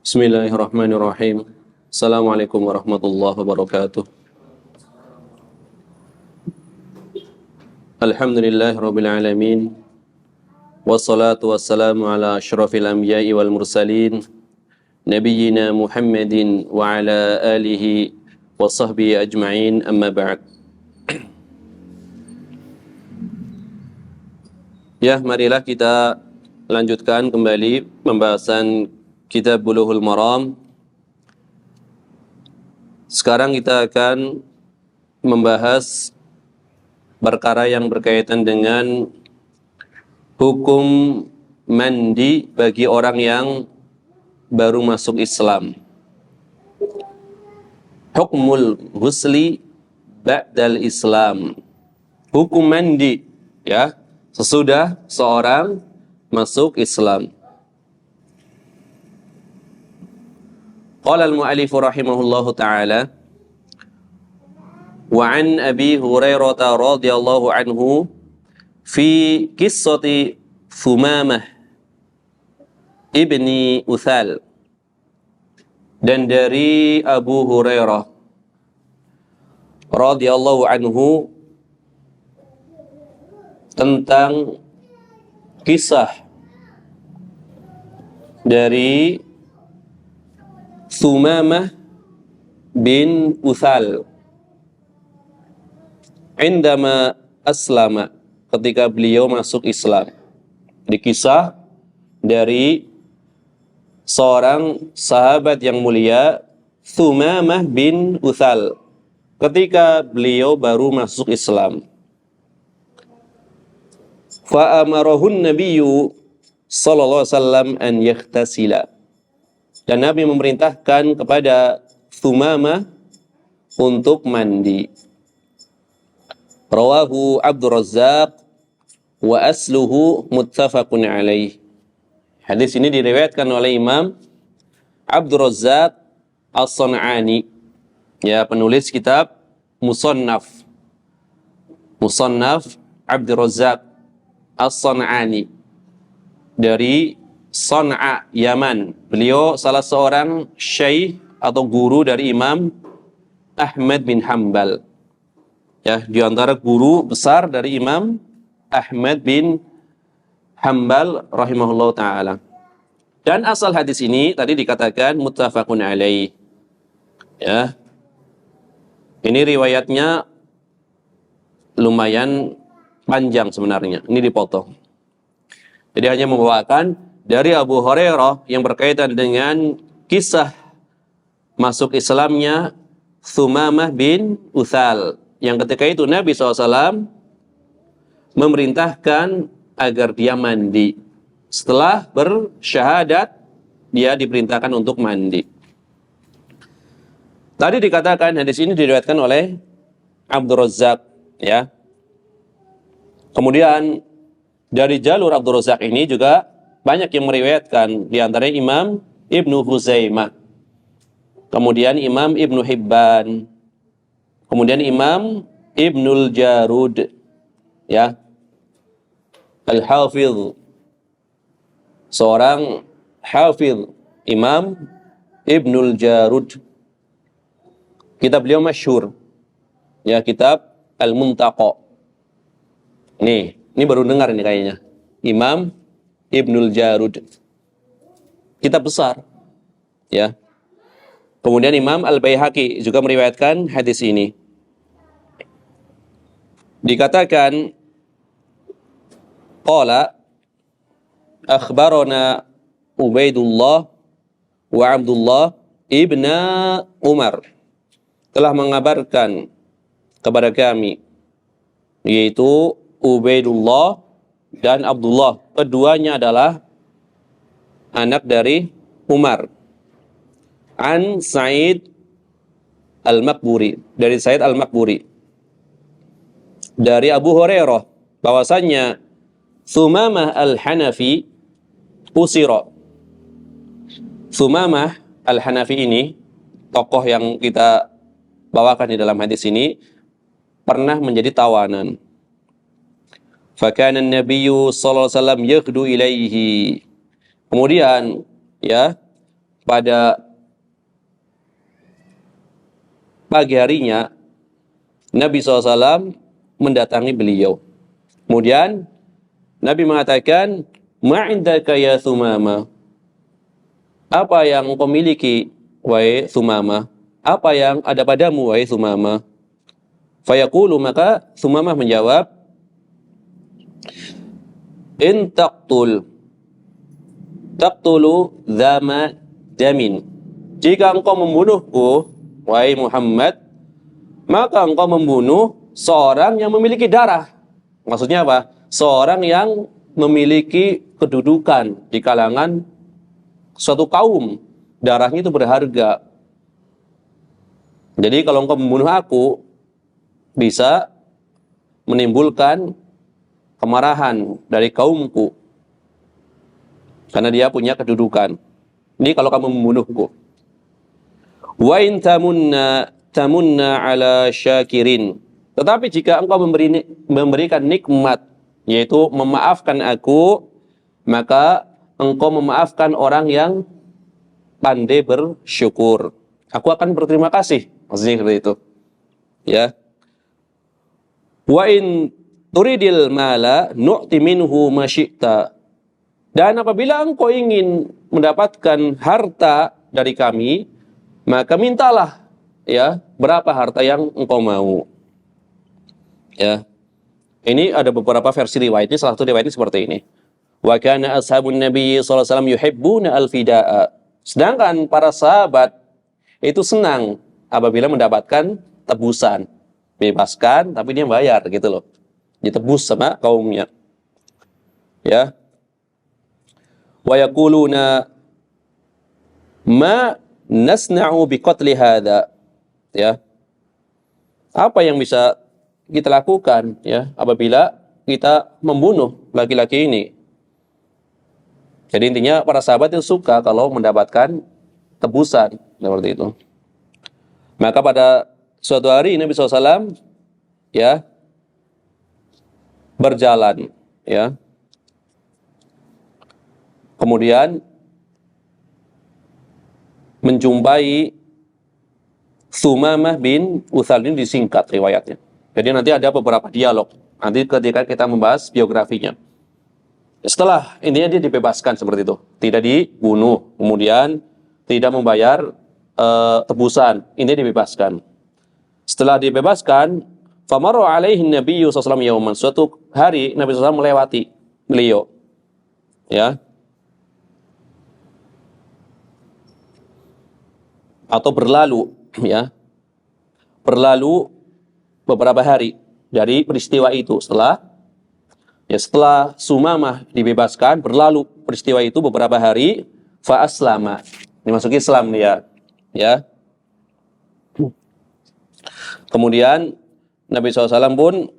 Bismillahirrahmanirrahim. Assalamualaikum warahmatullahi wabarakatuh. Alhamdulillahirabbil alamin. Wassalatu wassalamu ala asyrafil anbiya'i wal mursalin nabiyyina Muhammadin wa ala alihi wa sahbihi ajma'in, amma ba'd. Ya, marilah kita lanjutkan kembali pembahasan Kitab Bulughul Maram. Sekarang kita akan membahas perkara yang berkaitan dengan hukum mandi bagi orang yang baru masuk Islam. Hukmul ghusli ba'dal Islam. Hukum mandi, ya, sesudah seorang masuk Islam. Qala al-mu'allif rahimahullahu ta'ala wa an Abi Hurairah radhiyallahu anhu fi qissati Thumamah ibni Uthal, dan dari Abu Hurairah radhiyallahu anhu tentang kisah dari Thumamah bin Uthal indama aslama, ketika beliau masuk Islam. Di kisah dari seorang sahabat yang mulia, Thumamah bin Uthal, ketika beliau baru masuk Islam. Fa amarahun nabiyyu sallallahu alaihi wasallam an yaghtasila, dan Nabi memerintahkan kepada Thumamah untuk mandi. Rawahu Abdur Razzaq wa asluhu muttafaqun alaih. Hadis ini diriwayatkan oleh Imam Abdur Razzaq As-San'ani, ya, penulis kitab Musannaf Abdur Razzaq As-San'ani dari San'a, Yaman. Beliau salah seorang syekh atau guru dari Imam Ahmad bin Hanbal. Ya, di antara guru besar dari Imam Ahmad bin Hanbal rahimahullah ta'ala. Dan asal hadis ini tadi dikatakan muttafaqun alaih. Ya. Ini riwayatnya lumayan panjang sebenarnya. Ini dipotong. Jadi hanya membawakan dari Abu Hurairah yang berkaitan dengan kisah masuk Islamnya Thumamah bin Uthal, yang ketika itu Nabi SAW memerintahkan agar dia mandi. Setelah bersyahadat, dia diperintahkan untuk mandi. Tadi dikatakan hadis ini diriwayatkan oleh Abdur Razzaq, ya. Kemudian dari jalur Abdur Razzaq ini juga banyak yang meriwayatkan, di antaranya Imam Ibnu Huzaimah, kemudian Imam Ibnu Hibban, kemudian Imam Ibnul Jarud, ya, Al-Hafidh, seorang Hafidh, Imam Ibnul Jarud. Kitab beliau masyhur, ya, kitab Al-Muntaqa. Ini baru dengar ini kayaknya. Imam Ibnul Jarud, kitab besar, ya. Kemudian Imam Al-Baihaqi juga meriwayatkan hadis ini. Dikatakan qala akhbarana Ubaidullah wa Abdullah ibna Umar, telah mengabarkan kepada kami, yaitu Ubaidullah dan Abdullah, keduanya adalah anak dari Umar. An Sa'id Al-Maqburi, dari Sa'id Al-Maqburi, dari Abu Hurairah bahwasannya Thumamah Al-Hanafi usira. Thumamah Al-Hanafi ini, tokoh yang kita bawakan di dalam hadis ini, pernah menjadi tawanan. Fakana an-nabiyyu sallallahu alaihi wasallam yaghdu ilaihi. Kemudian, ya, pada pagi harinya Nabi SAW mendatangi beliau. Kemudian Nabi mengatakan, "Ma'indaka ya Thumama?" Apa yang engkau miliki, wahai Thumama? Apa yang ada padamu, wahai Thumama? Fayaqulu, maka Thumama menjawab, "In taqtulu dzama damin." Jika engkau membunuhku, wahai Muhammad, maka engkau membunuh seorang yang memiliki darah. Maksudnya apa? Seorang yang memiliki kedudukan di kalangan suatu kaum. Darahnya itu berharga. Jadi kalau engkau membunuh aku, bisa menimbulkan kemarahan dari kaumku. Karena dia punya kedudukan. Ini kalau kamu membunuhku. Wa in tamunna ala syakirin. Tetapi jika engkau memberikan nikmat, yaitu memaafkan aku, maka engkau memaafkan orang yang pandai bersyukur. Aku akan berterima kasih. Maksudnya seperti itu. Ya. Wa in turidil mala nu'ti minhu ma syi'ta. Dan apabila engkau ingin mendapatkan harta dari kami, maka mintalah ya berapa harta yang engkau mau. Ya. Ini ada beberapa versi riwayatnya, salah satu riwayatnya seperti ini. Wa kana ashabun nabi sallallahu alaihi wasallam yuhibbuna al-fida'a. Sedangkan para sahabat itu senang apabila mendapatkan tebusan. Bebaskan tapi dia bayar gitu loh. Ditebus sama kaumnya. Ya. Wa yaquluna ma nasna'u biqatli hadha. Ya. Apa yang bisa kita lakukan ya apabila kita membunuh laki-laki ini? Jadi intinya para sahabat itu suka kalau mendapatkan tebusan seperti itu. Maka pada suatu hari Nabi SAW ya berjalan ya. Kemudian menjumpai Thumamah bin Uthal, ini disingkat riwayatnya. Jadi nanti ada beberapa dialog. Nanti ketika kita membahas biografinya. Setelah intinya dia dibebaskan seperti itu. Tidak dibunuh. Kemudian tidak membayar tebusan. Ini dibebaskan. Setelah dibebaskan, famaru alaihi nabiyyu sallallahu alaihi wasallam. Suatu hari Nabi SAW melewati beliau. Ya. Atau berlalu, ya. Berlalu beberapa hari dari peristiwa itu. Setelah Sumamah dibebaskan, berlalu peristiwa itu beberapa hari, fa aslama. Ini masuk Islam dia, ya. Kemudian Nabi SAW pun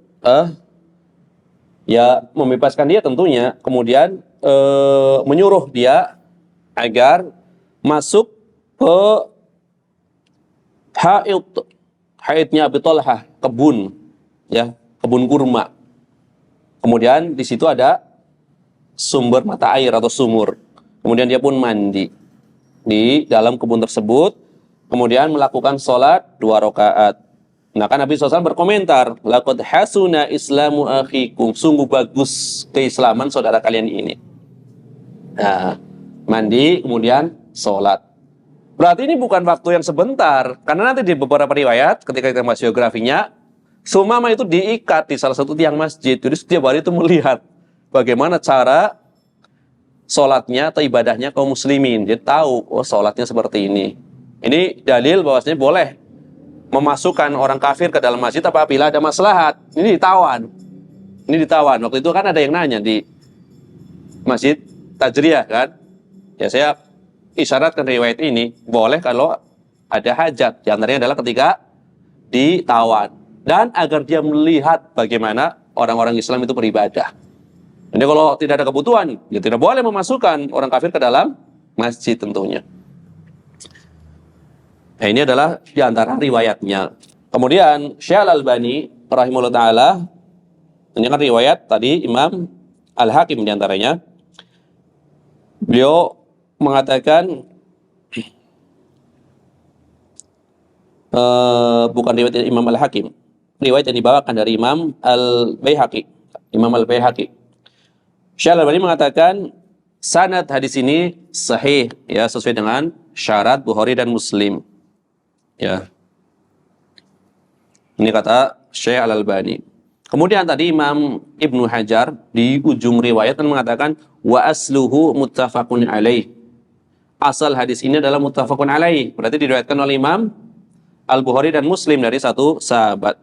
ya membebaskan dia tentunya. Kemudian menyuruh dia agar masuk ke haidnya Abi Thalhah, kebun, ya, kebun kurma. Kemudian di situ ada sumber mata air atau sumur. Kemudian dia pun mandi di dalam kebun tersebut. Kemudian melakukan sholat 2 rakaat. Maka Nabi SAW berkomentar, laqad hasuna islamu akhikum. Sungguh bagus keislaman saudara kalian ini. Nah, mandi kemudian sholat. Berarti ini bukan waktu yang sebentar. Karena nanti di beberapa riwayat ketika kita bahas biografinya, Sumamah itu diikat di salah satu tiang masjid. Jadi setiap hari itu melihat bagaimana cara sholatnya atau ibadahnya kaum muslimin. Dia tahu, oh sholatnya seperti ini. Ini dalil bahwasanya boleh memasukkan orang kafir ke dalam masjid apabila ada maslahat. Ini ditawan. Ini ditawan. Waktu itu kan ada yang nanya di Masjid Tajriyah kan. Ya saya isyaratkan riwayat ini. Boleh kalau ada hajat. Di antaranya adalah ketika ditawan. Dan agar dia melihat bagaimana orang-orang Islam itu beribadah. Jadi kalau tidak ada kebutuhan, ya tidak boleh memasukkan orang kafir ke dalam masjid tentunya. Nah, ini adalah di antara riwayatnya. Kemudian Syekh Al-Albani rahimahullah ta'ala, ini kan riwayat tadi Imam Al-Hakim di antaranya. Beliau mengatakan Bukan riwayat Imam Al-Hakim. Riwayat yang dibawakan dari Imam Al-Baihaqi. Imam Al-Baihaqi. Syekh Al-Albani mengatakan sanad hadis ini sahih, ya, sesuai dengan syarat Bukhari dan Muslim. Ya. Ini kata Syekh Al-Albani. Kemudian tadi Imam Ibnu Hajar di ujung riwayat kan mengatakan wa asluhu muttafaqun alaih. Asal hadis ini adalah muttafaqun alaih. Berarti diriwayatkan oleh Imam Al-Bukhari dan Muslim dari satu sahabat.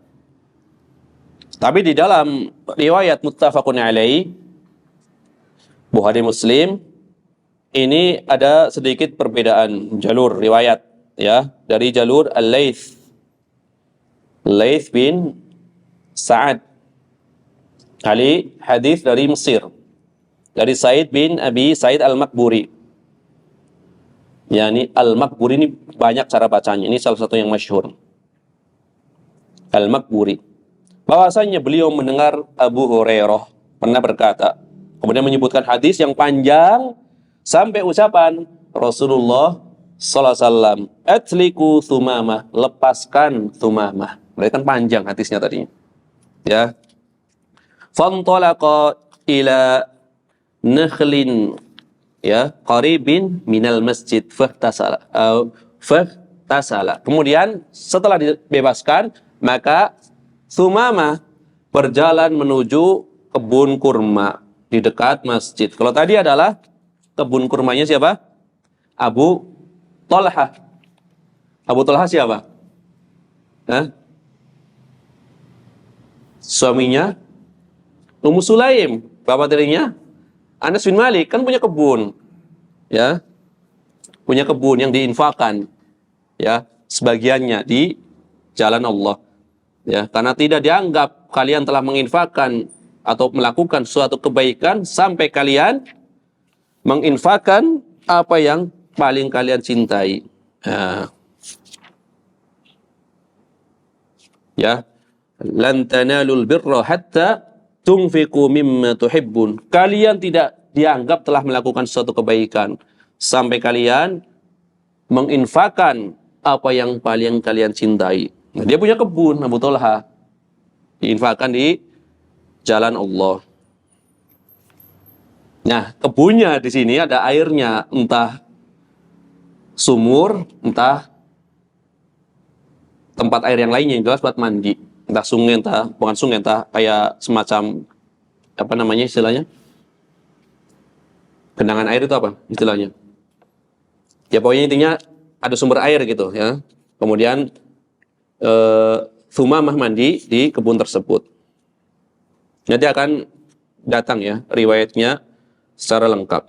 Tapi di dalam riwayat muttafaqun alaih Bukhari Muslim ini ada sedikit perbedaan jalur riwayat, ya, dari jalur Al-Laits bin Sa'ad hadis dari Mesir, dari Said bin Abi Said Al-Makburi. Yani Al-Makburi ini banyak cara bacanya. Ini salah satu yang masyhur. Al-Makburi. Bahwasanya beliau mendengar Abu Hurairah pernah berkata, kemudian menyebutkan hadis yang panjang sampai ucapan Rasulullah sallallahu alaihi wasallam, "Atliku Thumamah," lepaskan Thumamah. Berarti kan panjang hadisnya tadinya. Ya. Fantalaqa ila nakhlin, ya, qaribin minal masjid fahtasala. Kemudian setelah dibebaskan, maka Thumamah berjalan menuju kebun kurma di dekat masjid. Kalau tadi adalah kebun kurmanya siapa? Abu Talha. Abu Talha siapa? Hah? Suaminya Ummu Sulaim, bapak tirinya Anas bin Malik, kan punya kebun, ya, punya kebun yang diinfakkan, ya, sebagiannya di jalan Allah, ya, karena tidak dianggap kalian telah menginfakkan atau melakukan suatu kebaikan sampai kalian menginfakkan apa yang paling kalian cintai, ya, lan tanalul birra hatta tunfiqu mimma tuhibbun. Kalian tidak dianggap telah melakukan suatu kebaikan sampai kalian menginfakkan apa yang paling kalian cintai. Nah, dia punya kebun, Abu Talha, diinfakkan di jalan Allah. Nah, kebunnya di sini ada airnya, entah sumur, entah tempat air yang lainnya, yang jelas buat mandi. Entah sungai, entah bukan sungai, entah kayak semacam apa namanya istilahnya, genangan air itu apa istilahnya? Ya pokoknya intinya ada sumber air gitu, ya. Kemudian Thumamah mandi di kebun tersebut. Nanti akan datang, ya, riwayatnya secara lengkap.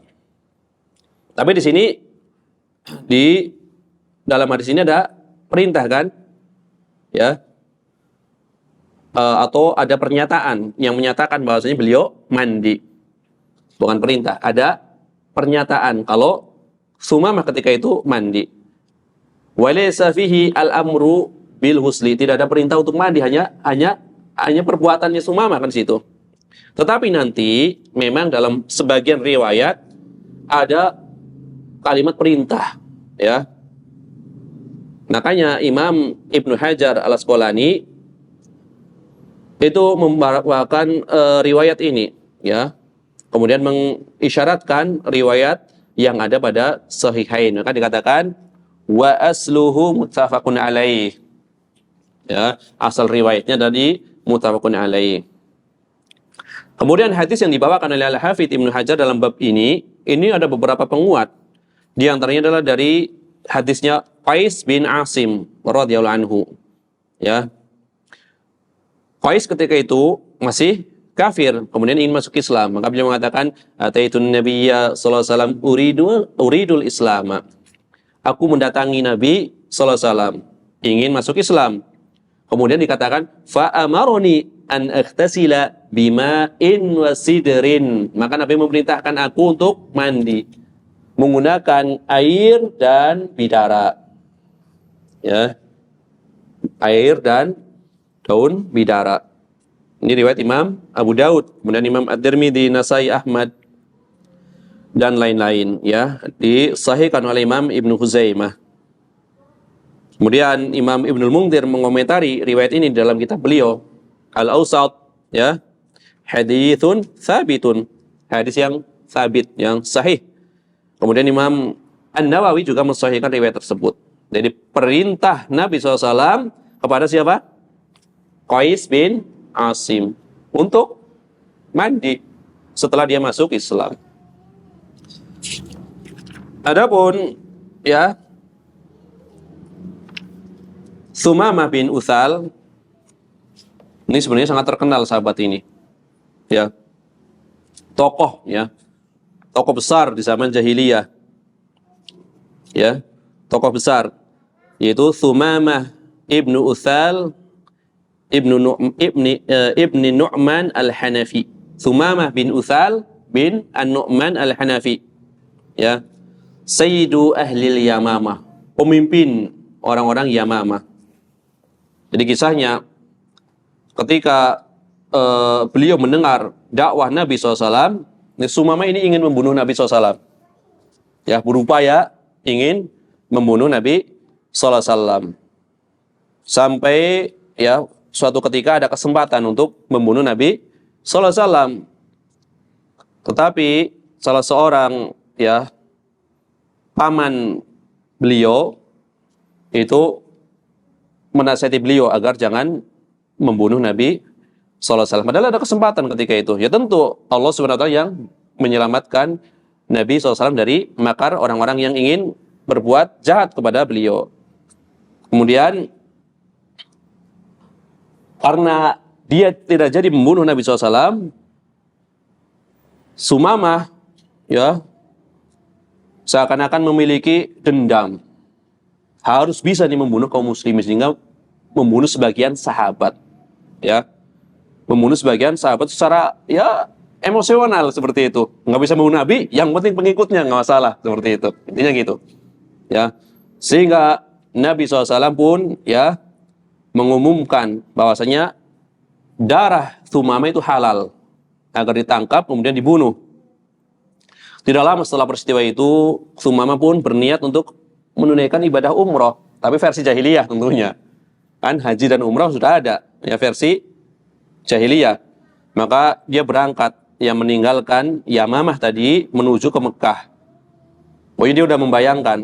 Tapi di sini di dalam hadis ini ada perintah, kan, ya. Atau ada pernyataan yang menyatakan bahwasanya beliau mandi. Bukan perintah, ada pernyataan kalau Thumamah ketika itu mandi. Walaysa fihi al-amru bil husli, tidak ada perintah untuk mandi, hanya perbuatannya Thumamah kan situ. Tetapi nanti memang dalam sebagian riwayat ada kalimat perintah, ya. Makanya Imam Ibnu Hajar Al-Asqalani itu membawakan riwayat ini, ya, kemudian mengisyaratkan riwayat yang ada pada Sahihain. Maka dikatakan wa asluhu muttafaqun alaih, ya, asal riwayatnya dari muttafaqun alaih. Kemudian hadis yang dibawakan oleh Al-Hafidz Ibnu Hajar dalam bab ini ada beberapa penguat. Di antaranya adalah dari hadisnya Qais bin Asim radhiyallahu anhu, ya. Qais ketika itu masih kafir, kemudian ingin masuk Islam. Maka beliau mengatakan, "Ataitun Nabiyya sallallahu alaihi wasallam uridul Islam." Aku mendatangi Nabi sallallahu alaihi wasallam, ingin masuk Islam. Kemudian dikatakan, "Fa amaroni an aghtasila bima'in wa sidrin." Maka Nabi memerintahkan aku untuk mandi menggunakan air dan bidara. Ya. Air dan daun bidara. Ini riwayat Imam Abu Daud, kemudian Imam At-Tirmidzi, Nasai, Ahmad. dan lain-lain, ya, disahihkan oleh Imam Ibnu Huzaimah. Kemudian Imam Ibnul Munzir mengomentari riwayat ini dalam kitab beliau Al-Awsat, ya, haditsun tsabitun, hadis yang sabit, yang sahih. Kemudian Imam An-Nawawi juga mensahihkan riwayat tersebut. Jadi perintah Nabi SAW kepada siapa? Qais bin Asim untuk mandi setelah dia masuk Islam. Adapun, ya, Sumamah bin Utsal ini sebenarnya sangat terkenal sahabat ini, ya, tokoh, ya, tokoh besar di zaman jahiliyah, ya, tokoh besar, yaitu Sumamah ibnu Utsal ibni Nu'man al-Hanafi. Sumamah bin Utsal bin An-Nu'man al-Hanafi, ya, Sayyidu Ahlil Yamamah, pemimpin orang-orang Yamamah. Jadi kisahnya ketika beliau mendengar dakwah Nabi SAW, Sumamah ini ingin membunuh Nabi SAW, ya, berupaya ingin membunuh Nabi SAW. Sampai, ya, suatu ketika ada kesempatan untuk membunuh Nabi SAW. Tetapi salah seorang, ya, paman beliau itu menasihati beliau agar jangan membunuh Nabi SAW. Padahal ada kesempatan ketika itu. Ya tentu Allah SWT yang menyelamatkan Nabi SAW dari makar orang-orang yang ingin berbuat jahat kepada beliau. Kemudian karena dia tidak jadi membunuh Nabi SAW, Sumamah, ya, seakan-akan memiliki dendam. Harus bisa nih membunuh kaum muslimin, sehingga membunuh sebagian sahabat, ya, membunuh sebagian sahabat secara, ya, emosional seperti itu. Nggak bisa membunuh Nabi, yang penting pengikutnya nggak masalah, seperti itu. Intinya gitu, ya. Sehingga Nabi SAW pun, ya, mengumumkan bahwasanya darah Sumamah itu halal agar ditangkap kemudian dibunuh. Tidak lama setelah peristiwa itu, Sumamah pun berniat untuk menunaikan ibadah umroh, tapi versi jahiliyah tentunya. Kan haji dan umroh sudah ada, ya, versi jahiliyah. Maka dia berangkat, ya, meninggalkan Yamamah tadi menuju ke Mekah. Pokoknya dia sudah membayangkan,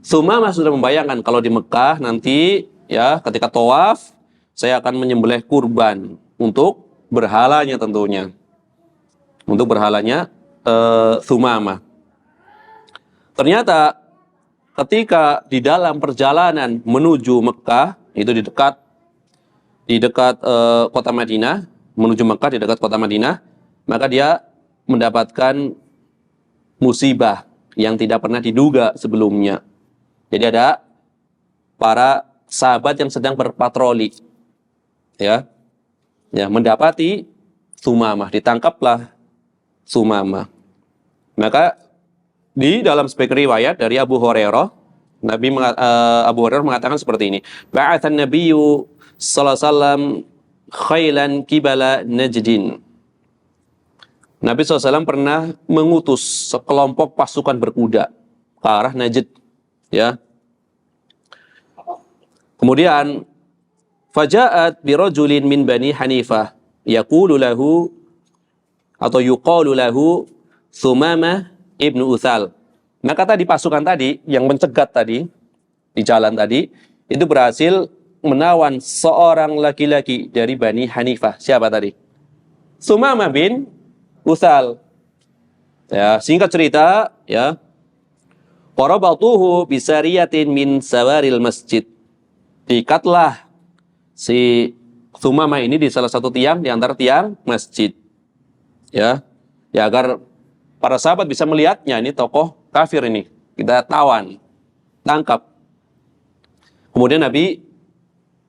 Sumamah sudah membayangkan kalau di Mekah nanti, ya, ketika tawaf saya akan menyembelih kurban untuk berhalanya tentunya. Untuk berhalanya Sumamah. Ternyata ketika di dalam perjalanan menuju Mekah, itu di dekat kota Madinah, menuju Mekah di dekat kota Madinah, maka dia mendapatkan musibah yang tidak pernah diduga sebelumnya. Jadi ada para sahabat yang sedang berpatroli, ya, mendapati Sumamah, ditangkaplah Sumamah. Maka di dalam sebagian riwayat dari Abu Hurairah, Abu Hurairah mengatakan seperti ini. Ba'athan Nabiyyu sallallahu alaihi wasallam khailan qibala Najdin. Nabi SAW pernah mengutus sekelompok pasukan berkuda ke arah Najd, ya. Kemudian faja'at birajulin min Bani Hanifah yaqulu lahu atau yuqalu lahu Sumamah ibnu Utsal. Maka tadi pasukan tadi yang mencegat tadi di jalan tadi itu berhasil menawan seorang laki-laki dari Bani Hanifah. Siapa tadi? Sumamah bin Utsal. Ya, singkat cerita, ya, qarabatuhu bisariyatin min sawaril masjid. Diikatlah si Sumamah ini di salah satu tiang di antara tiang masjid. Ya, agar para sahabat bisa melihatnya, ini tokoh kafir ini, kita tawan, tangkap. Kemudian Nabi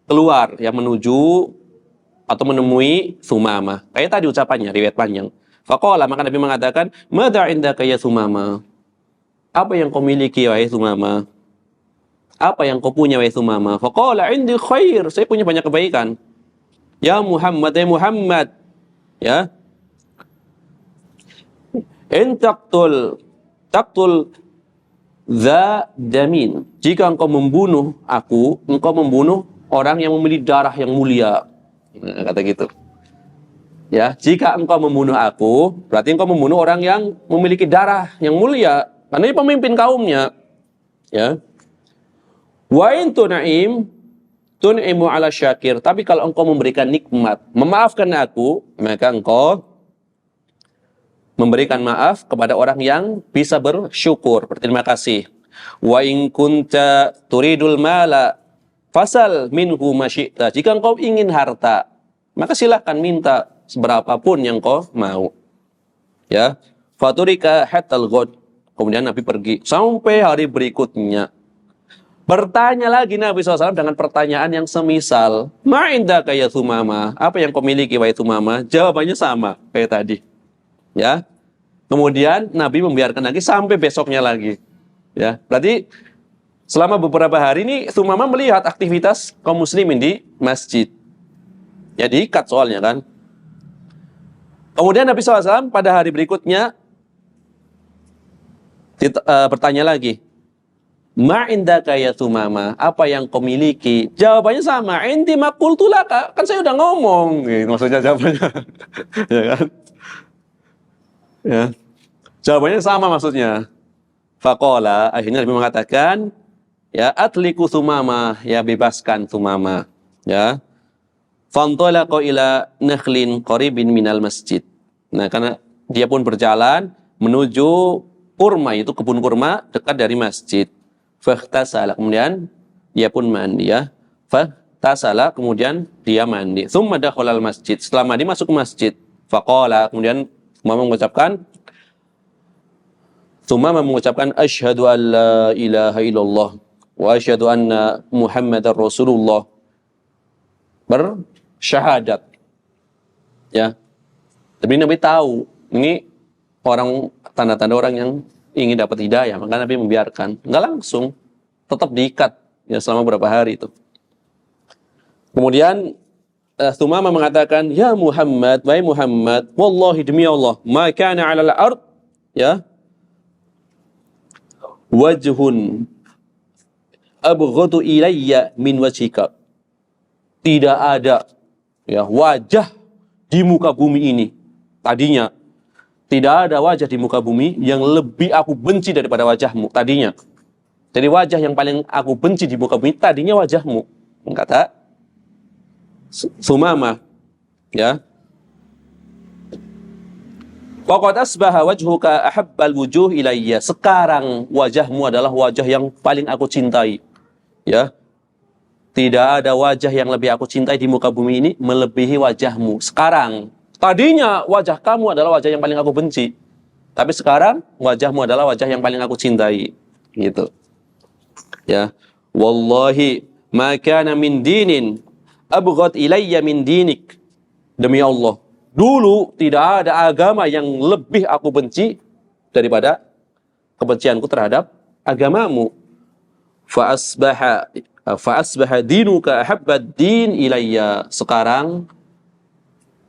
keluar, yang menuju atau menemui Sumamah. Kayak tadi ucapannya, riwayat panjang. Faqala, maka Nabi mengatakan, "Madza indaka ya Sumamah?" Apa yang kau miliki, wahai Sumamah? Apa yang kau punya, wahai Sumamah? Faqala, "Indi khair." Saya punya banyak kebaikan. Ya Muhammad, ya Muhammad. Ya. In taqtul dza damin. Jika engkau membunuh aku, engkau membunuh orang yang memiliki darah yang mulia. Nah, kata gitu. Ya, jika engkau membunuh aku, berarti engkau membunuh orang yang memiliki darah yang mulia, karena ini pemimpin kaumnya. Ya. Wa in tun'imu ala syakir. Tapi kalau engkau memberikan nikmat, memaafkan aku, maka engkau memberikan maaf kepada orang yang bisa bersyukur, berterima kasih. Wa in kunta turidul mala fasal minhu masyi'ta. Jika engkau ingin harta, maka silahkan minta seberapapun yang kau mau. Ya. Faturika hatal ghad. Kemudian Nabi pergi sampai hari berikutnya. Bertanya lagi Nabi SAW dengan pertanyaan yang semisal, ma'indaka ya Thumama, apa yang kau miliki wahai Thumama? Jawabannya sama kayak tadi. Ya. Kemudian Nabi membiarkan lagi sampai besoknya lagi. Ya. Berarti selama beberapa hari ini Thumama melihat aktivitas kaum muslimin di masjid. Ya, diikat soalnya kan. Kemudian Nabi SAW pada hari berikutnya bertanya lagi, ma'indaka ya Thumama, apa yang kau miliki? Jawabannya sama, indi maqultu laka, kan saya udah ngomong. Maksudnya jawabannya. Ya kan? Ya. Jawabannya sama maksudnya. Faqala, akhirnya Nabi mengatakan, ya atliku Thumama, ya bebaskan Thumama. Ya. Fantalaqa ila nakhlin qaribin minal masjid. Nah, karena dia pun berjalan menuju kurma, itu kebun kurma dekat dari masjid. Faghtasala, kemudian dia pun mandi, ya. Faghtasala, kemudian dia mandi. Tsumma dakhala al masjid. Setelah mandi masuk ke masjid. Faqala, kemudian Tsumma mengucapkan asyhadu an la ilaha illallah wa asyhadu anna Muhammadar Rasulullah. Bersyahadat. Ya. Tapi Nabi tahu ini orang, tanda-tanda orang yang ingin dapat hidayah, maka Nabi membiarkan. Enggak langsung, tetap diikat ya selama beberapa hari itu. Kemudian Thumama mengatakan, ya Muhammad, wahai Muhammad, wallahi demi Allah, ma kana 'alal ard, ya, wajhun abghadu ilayya min wajhika. Tidak ada ya wajah di muka bumi ini. Tadinya tidak ada wajah di muka bumi yang lebih aku benci daripada wajahmu tadinya. Jadi wajah yang paling aku benci di muka bumi tadinya wajahmu. Kata Thumama, ya. Waqad asbaha wajhuka ahabbal wujuh ilayya. Sekarang wajahmu adalah wajah yang paling aku cintai. Ya. Tidak ada wajah yang lebih aku cintai di muka bumi ini melebihi wajahmu. Sekarang, tadinya wajah kamu adalah wajah yang paling aku benci. Tapi sekarang wajahmu adalah wajah yang paling aku cintai. Gitu. Ya. Wallahi ma kana min dinin abghad ilayya min dinik. Demi Allah, dulu tidak ada agama yang lebih aku benci daripada kebencianku terhadap agamamu. Fa asbaha dinuka ahabbad din ilayya. Sekarang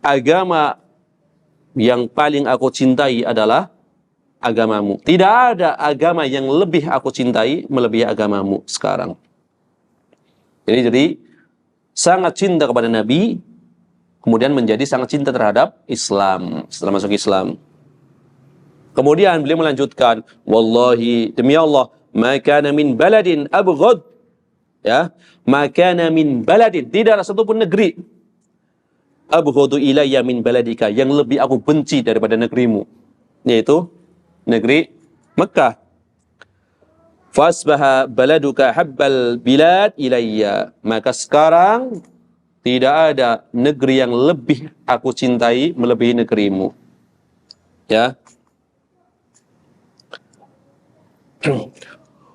agama yang paling aku cintai adalah agamamu. Tidak ada agama yang lebih aku cintai melebihi agamamu sekarang. Jadi sangat cinta kepada Nabi, kemudian menjadi sangat cinta terhadap Islam setelah masuk Islam. Kemudian beliau melanjutkan, wallahi demi Allah, ma kana min baladin abghad, ya, ma kana min baladin, tidak ada satupun negeri abghadu ilayya min baladika, yang lebih aku benci daripada negerimu, yaitu negeri Mekah. Fasbaha baladuka habbal bilad ilayya, maka sekarang tidak ada negeri yang lebih aku cintai melebihi negerimu. Ya.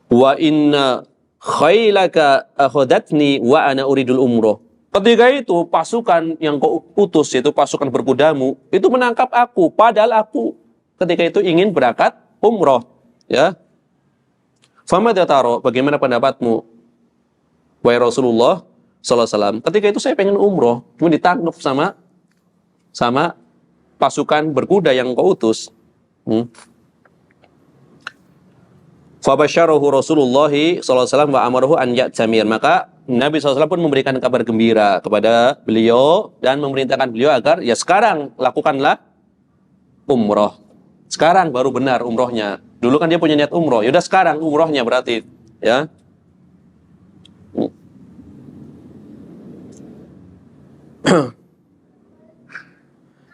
Wa inna khailaka akhadatni wa ana uridul umroh. Ketika itu pasukan yang kau utus, yaitu pasukan berkudamu, itu menangkap aku, padahal aku ketika itu ingin berangkat umroh. Ya. Famadza tara, bagaimana pendapatmu wahai Rasulullah sallallahu alaihi wasallam? Ketika itu saya pengen umroh, cuma ditangkap sama pasukan berkuda yang kau utus. Fabasyarahu Rasulullah SAW wa amarahu an ya'tamir. Maka Nabi SAW pun memberikan kabar gembira kepada beliau dan memerintahkan beliau agar ya sekarang lakukanlah umroh. Sekarang baru benar umrohnya. Dulu kan dia punya niat umroh. Yaudah sekarang umrohnya berarti, ya.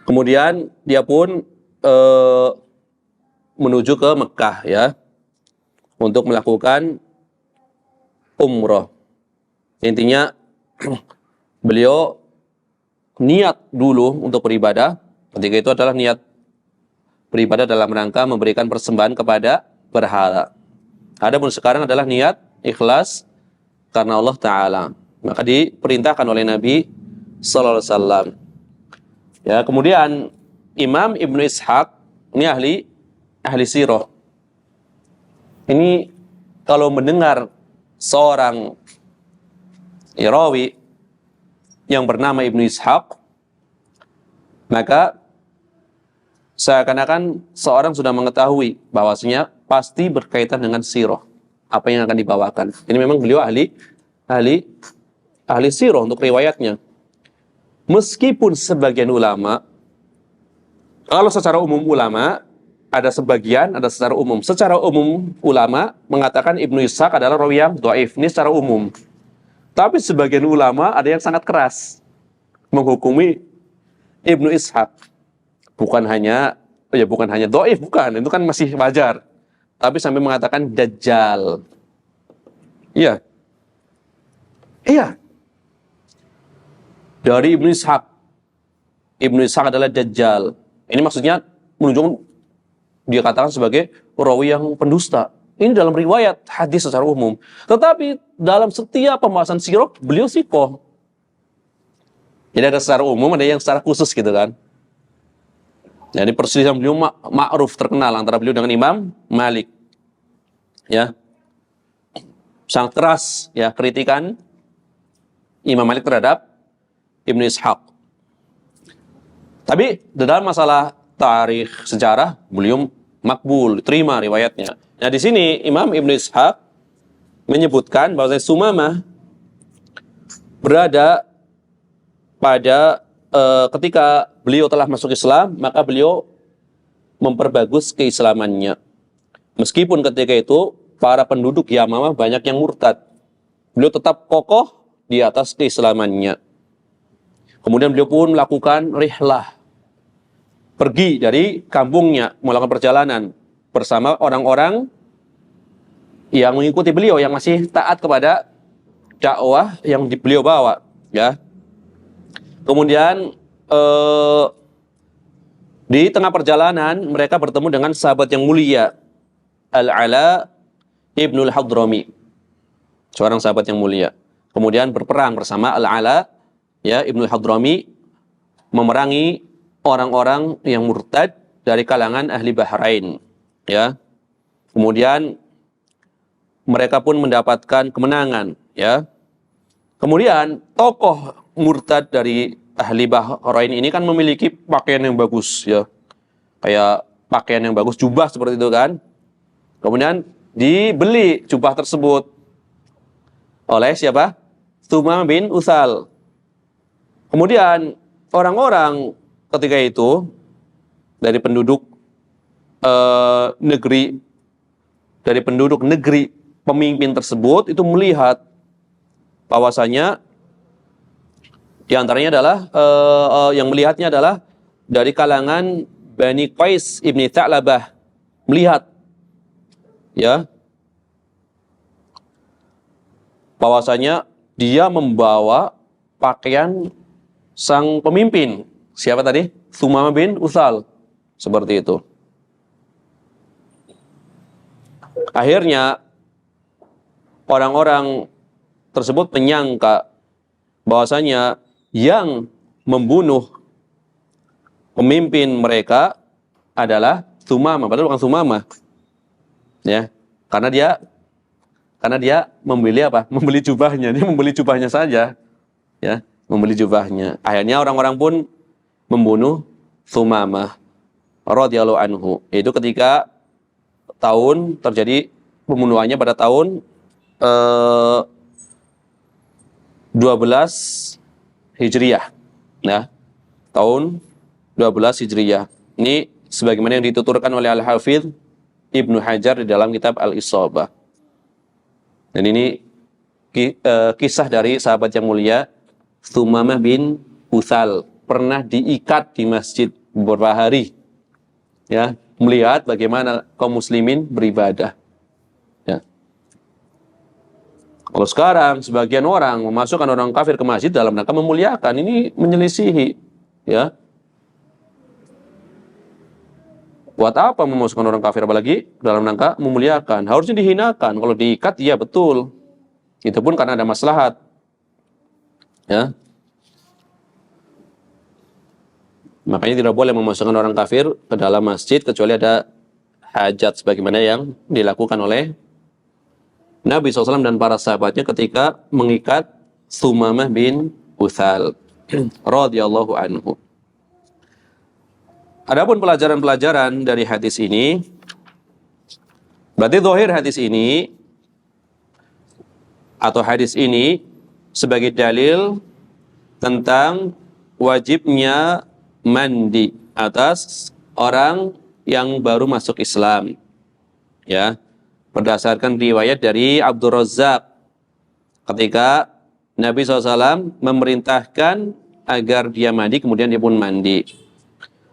Kemudian dia pun menuju ke Mekah, ya, untuk melakukan umroh. Intinya beliau niat dulu untuk beribadah. Ketika itu adalah niat beribadah dalam rangka memberikan persembahan kepada berhala. Adapun sekarang adalah niat ikhlas karena Allah Ta'ala. Maka diperintahkan oleh Nabi Sallallahu Alaihi Wasallam. Ya, kemudian Imam Ibnu Ishaq ini ahli sirah. Ini kalau mendengar seorang rawi yang bernama Ibnu Ishaq, maka seakan-akan seorang sudah mengetahui bahwasanya pasti berkaitan dengan sirah, apa yang akan dibawakan. Ini memang beliau ahli sirah untuk riwayatnya. Meskipun sebagian ulama, kalau secara umum ulama, ada sebagian, ada secara umum. Secara umum ulama mengatakan Ibnu Ishaq adalah rawi yang dhaif. Ini secara umum. Tapi sebagian ulama ada yang sangat keras menghukumi Ibnu Ishaq. Bukan hanya dhaif, bukan. Itu kan masih wajar. Tapi sampai mengatakan dajjal. Iya. Iya. Dari Ibnu Ishaq. Ibnu Ishaq adalah dajjal. Ini maksudnya menunjukkan dia katakan sebagai rawi yang pendusta. Ini dalam riwayat hadis secara umum. Tetapi dalam setiap pembahasan sirah beliau sikoh. Jadi ada secara umum, ada yang secara khusus gitu kan. Jadi perselisihan beliau ma'ruf, terkenal antara beliau dengan Imam Malik. Ya. Sangat keras ya kritikan Imam Malik terhadap Ibnu Ishaq. Tapi dalam masalah tarikh sejarah beliau makbul, terima riwayatnya. Nah, di sini Imam Ibnu Ishaq menyebutkan bahwa Sumamah berada pada ketika beliau telah masuk Islam, maka beliau memperbagus keislamannya. Meskipun ketika itu para penduduk Yamamah banyak yang murtad, beliau tetap kokoh di atas keislamannya. Kemudian beliau pun melakukan rihlah, pergi dari kampungnya, melakukan perjalanan bersama orang-orang yang mengikuti beliau, yang masih taat kepada dakwah yang beliau bawa, ya. Kemudian di tengah perjalanan mereka bertemu dengan sahabat yang mulia, Al-Ala Ibnul Hadrami, seorang sahabat yang mulia. Kemudian berperang bersama Al-Ala, ya, Ibnul Hadrami, memerangi orang-orang yang murtad dari kalangan ahli Bahrain, ya. Kemudian mereka pun mendapatkan kemenangan, ya. Kemudian tokoh murtad dari ahli Bahrain ini kan memiliki pakaian yang bagus, ya. Kayak pakaian yang bagus, jubah seperti itu kan. Kemudian dibeli jubah tersebut oleh siapa? Thumamah bin Utsal. Kemudian orang-orang ketika itu dari penduduk negeri pemimpin tersebut itu melihat bahwasanya di antaranya adalah yang melihatnya adalah dari kalangan Bani Qais ibni Tha'labah, melihat, ya, bahwasanya dia membawa pakaian sang pemimpin. Siapa tadi? Thumamah bin Utsal. Seperti itu. Akhirnya orang-orang tersebut menyangka bahwasanya yang membunuh pemimpin mereka adalah Thumamah, padahal bukan Thumamah. Ya, karena dia membeli apa? Membeli jubahnya. Dia membeli jubahnya saja. Ya, membeli jubahnya. Akhirnya orang-orang pun membunuh Thumamah radhiyallahu anhu. Itu ketika tahun terjadi pembunuhannya pada tahun 12 Hijriyah. Nah, tahun 12 Hijriyah. Ini sebagaimana yang dituturkan oleh Al-Hafidz Ibnu Hajar di dalam kitab Al-Isabah. Dan ini kisah dari sahabat yang mulia Thumamah bin Uthal, pernah diikat di masjid beberapa hari, ya, melihat bagaimana kaum muslimin beribadah. Ya. Kalau sekarang sebagian orang memasukkan orang kafir ke masjid dalam rangka memuliakan, ini menyelisihi, ya. Buat apa memasukkan orang kafir apalagi dalam rangka memuliakan? Harusnya dihinakan. Kalau diikat, iya betul. Itu pun karena ada maslahat. Ya. Makanya tidak boleh memasukkan orang kafir ke dalam masjid kecuali ada hajat sebagaimana yang dilakukan oleh Nabi SAW dan para sahabatnya ketika mengikat Thumamah bin Uthal radhiyallahu anhu. Adapun pelajaran-pelajaran dari hadis ini, berarti zahir hadis ini atau hadis ini sebagai dalil tentang wajibnya mandi atas orang yang baru masuk Islam. Ya, berdasarkan riwayat dari Abdul Razzaq ketika Nabi SAW memerintahkan agar dia mandi, kemudian dia pun mandi.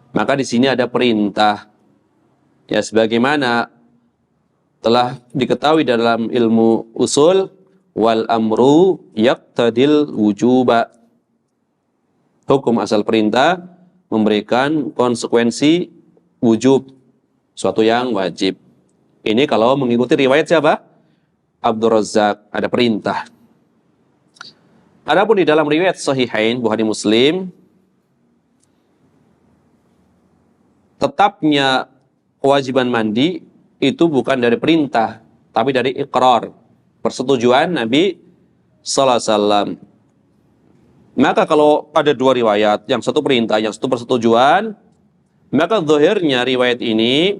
Maka di sini ada perintah, ya, sebagaimana telah diketahui dalam ilmu usul, wal amru yaqtadil wujuba. Hukum asal perintah memberikan konsekuensi wujub, suatu yang wajib. Ini kalau mengikuti riwayat siapa? Abdul Razzaq, ada perintah. Adapun di dalam riwayat Sahihain Bukhari Muslim, tetapnya kewajiban mandi itu bukan dari perintah, tapi dari iqrar, persetujuan Nabi sallallahu alaihi wasallam. Maka kalau ada dua riwayat, yang satu perintah, yang satu persetujuan, maka zahirnya riwayat ini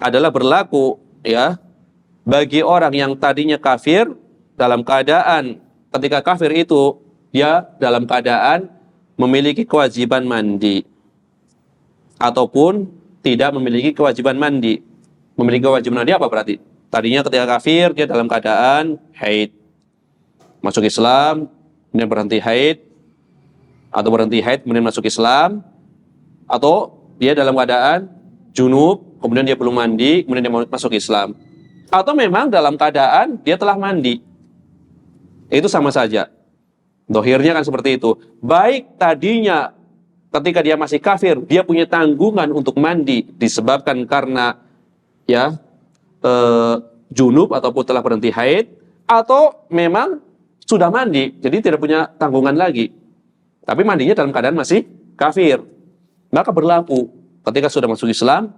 adalah berlaku, ya, bagi orang yang tadinya kafir dalam keadaan ketika kafir itu dia dalam keadaan memiliki kewajiban mandi ataupun tidak memiliki kewajiban mandi. Memiliki kewajiban mandi apa berarti? Tadinya ketika kafir dia dalam keadaan haid, masuk Islam kemudian berhenti haid, atau berhenti haid kemudian masuk Islam, atau dia dalam keadaan junub kemudian dia belum mandi kemudian dia masuk Islam, atau memang dalam keadaan dia telah mandi. Itu sama saja. Dohirnya kan seperti itu. Baik tadinya ketika dia masih kafir dia punya tanggungan untuk mandi disebabkan karena, ya, junub ataupun telah berhenti haid, atau memang sudah mandi jadi tidak punya tanggungan lagi tapi mandinya dalam keadaan masih kafir, maka berlaku ketika sudah masuk Islam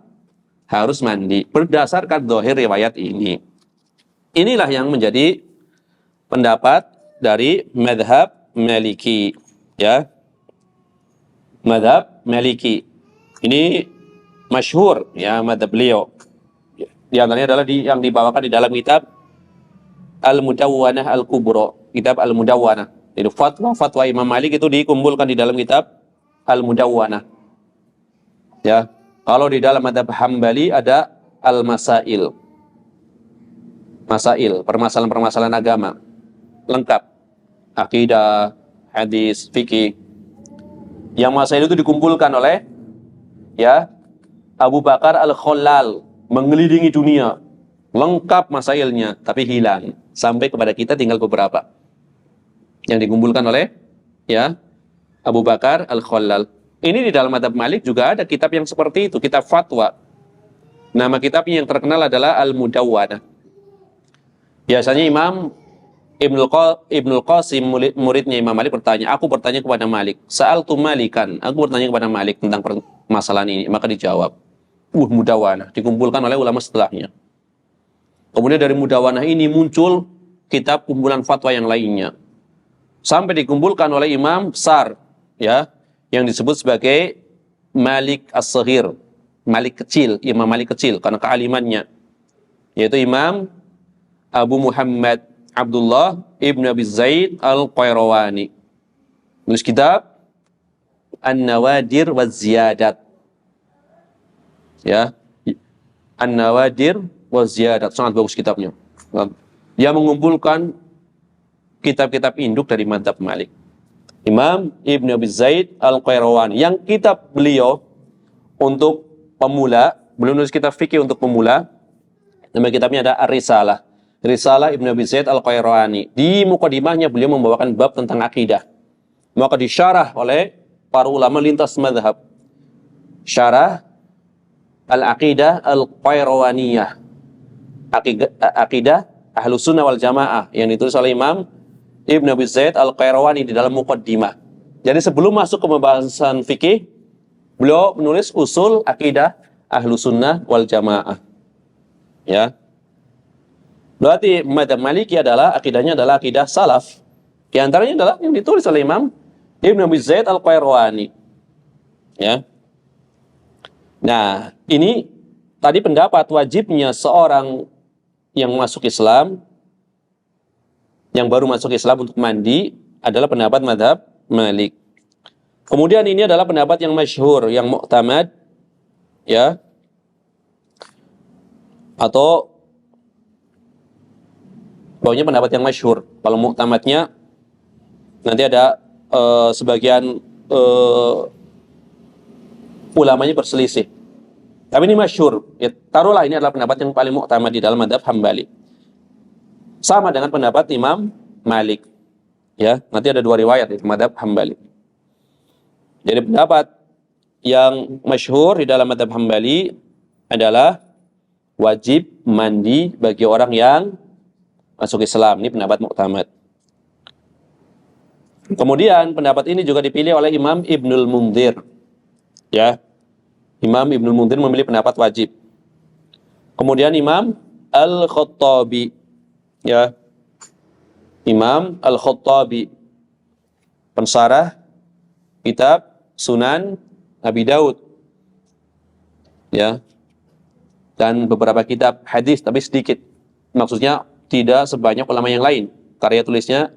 harus mandi berdasarkan zahir riwayat ini. Inilah yang menjadi pendapat dari mazhab Maliki, ya, mazhab Maliki ini masyhur, ya, mazhab beliau. Di antaranya adalah yang dibawakan di dalam kitab Al-Mudawwanah Al-Kubra, kitab Al-Mudawwanah. Jadi fatwa Imam Malik itu dikumpulkan di dalam kitab Al-Mudawwanah. Ya, kalau di dalam mazhab Hambali ada Al-Masail. Masail, permasalahan-permasalahan agama. Lengkap. Akidah, hadis, fikih. Yang masail itu dikumpulkan oleh, ya, Abu Bakar Al-Khalal, mengelilingi dunia. Lengkap masailnya, tapi hilang. Sampai kepada kita tinggal beberapa. Yang dikumpulkan oleh, ya, Abu Bakar Al-Khalal. Ini di dalam mazhab Malik juga ada kitab yang seperti itu, kitab fatwa. Nama kitabnya yang terkenal adalah Al-Mudawwanah. Biasanya Imam Ibnul Qasim, muridnya Imam Malik, bertanya, aku bertanya kepada Malik, sa'altu Malikan, aku bertanya kepada Malik tentang permasalahan ini, maka dijawab. Mudawwanah, dikumpulkan oleh ulama setelahnya. Kemudian dari Mudawwanah ini muncul kitab kumpulan fatwa yang lainnya. Sampai dikumpulkan oleh Imam besar, ya, yang disebut sebagai Malik As-Saghir, Malik kecil, Imam Malik kecil karena kealimannya, yaitu Imam Abu Muhammad Abdullah ibn Abi Zaid Al-Qayrawani. Menulis kitab An-Nawadir wa Ziyadat. Ya, An-Nawadir wa Ziyadat, sangat bagus kitabnya. Dia mengumpulkan kitab-kitab induk dari mazhab Malik. Imam Ibn Abi Zaid Al-Qayrawani, yang kitab beliau untuk pemula, belum nulis kitab fikih untuk pemula, nama kitabnya ada Ar-Risalah. Risalah Ibn Abi Zaid Al-Qayrawani. Di mukadimahnya beliau membawakan bab tentang akidah. Maka disyarah oleh para ulama lintas mazhab. Syarah Al-Aqidah Al-Qayrawaniyah. Aqidah Ahlus Sunnah wal Jamaah yang ditulis oleh Imam Ibn Abi Zaid Al-Qayrawani di dalam mukaddimah. Jadi sebelum masuk ke pembahasan fikih, beliau menulis usul akidah Ahlus Sunnah wal Jamaah. Ya. Berarti mazhab Maliki adalah akidahnya adalah akidah salaf. Di antaranya adalah yang ditulis oleh Imam Ibn Abi Zaid Al-Qayrawani. Ya. Nah, ini tadi pendapat wajibnya seorang yang masuk Islam, yang baru masuk Islam untuk mandi adalah pendapat mazhab Malik. Kemudian ini adalah pendapat yang masyhur, yang mu'tamad, ya, atau pokoknya pendapat yang masyhur. Kalau mu'tamadnya nanti ada sebagian ulamanya berselisih. Tapi ini masyhur. Ya, taruhlah ini adalah pendapat yang paling mu'tamad di dalam mazhab Hambali. Sama dengan pendapat Imam Malik. Ya, nanti ada dua riwayat di mazhab Hambali. Jadi pendapat yang masyhur di dalam mazhab Hambali adalah wajib mandi bagi orang yang masuk Islam. Ini pendapat mu'tamad. Kemudian pendapat ini juga dipilih oleh Imam Ibnul Munzir. Ya. Imam Ibnul Munzir memilih pendapat wajib. Kemudian Imam Al-Khattabi, ya, Imam Al-Khattabi, pensarah kitab Sunan Abi Daud, ya, dan beberapa kitab hadis, tapi sedikit. Maksudnya tidak sebanyak ulama yang lain. Karya tulisnya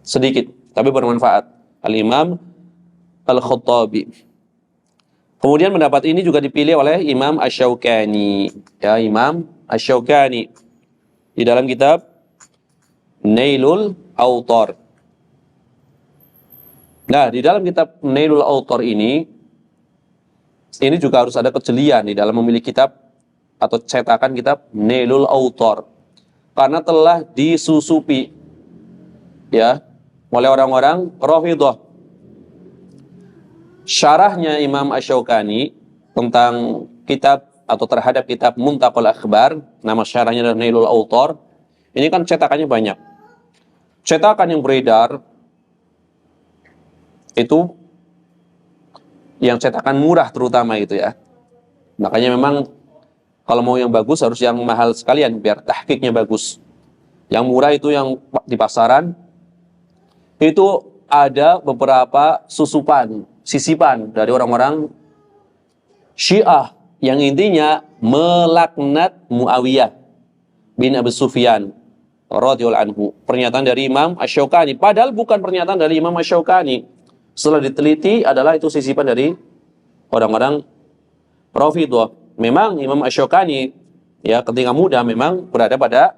sedikit, tapi bermanfaat. Al-Imam Al-Khattabi. Kemudian pendapat ini juga dipilih oleh Imam Asy-Syaukani, ya, Imam Asy-Syaukani di dalam kitab Nailul Awtar. Nah, di dalam kitab Nailul Awtar ini juga harus ada kejelian di dalam memilih kitab atau cetakan kitab Nailul Awtar, karena telah disusupi, ya, oleh orang-orang Rafidhah. Syarahnya Imam Asy-Syaukani tentang kitab atau terhadap kitab Muntaqal Akhbar, nama syarahnya adalah Nailul Awtar. Ini kan cetakannya banyak. Cetakan yang beredar itu yang cetakan murah terutama itu, ya. Makanya memang kalau mau yang bagus harus yang mahal sekalian biar tahqiqnya bagus. Yang murah itu yang di pasaran itu ada beberapa sisipan dari orang-orang Syiah yang intinya melaknat Muawiyah bin Abi Sufyan radhiyallahu anhu. Pernyataan dari Imam Asy-Syaukani, padahal bukan pernyataan dari Imam Asy-Syaukani. Setelah diteliti adalah itu sisipan dari orang-orang Rafidhah. Memang Imam Asy-Syaukani, ya, ketika muda memang berada pada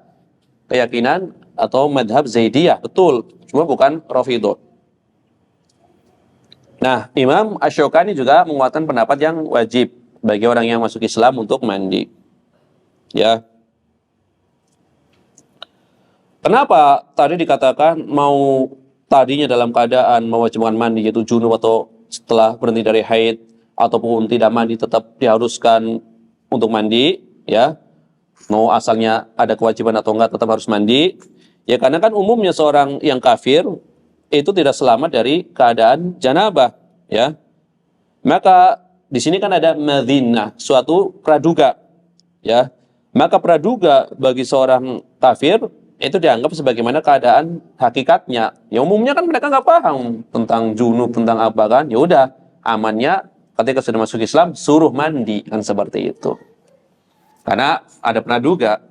keyakinan atau madhab Zaidiyah, betul, cuma bukan Rafidhah. Nah, Imam Asy-Syaukani juga menguatkan pendapat yang wajib bagi orang yang masuk Islam untuk mandi. Ya. Kenapa tadi dikatakan mau tadinya dalam keadaan mewajibkan mandi, yaitu junub atau setelah berhenti dari haid ataupun tidak mandi tetap diharuskan untuk mandi, ya. Mau asalnya ada kewajiban atau enggak tetap harus mandi. Ya, karena kan umumnya seorang yang kafir itu tidak selamat dari keadaan janabah, ya. Maka di sini kan ada madzinah, suatu praduga, ya. Maka praduga bagi seorang kafir itu dianggap sebagaimana keadaan hakikatnya. Ya umumnya kan mereka nggak paham tentang junub, tentang apa kan. Ya udah, amannya ketika sudah masuk Islam suruh mandi, kan seperti itu. Karena ada praduga,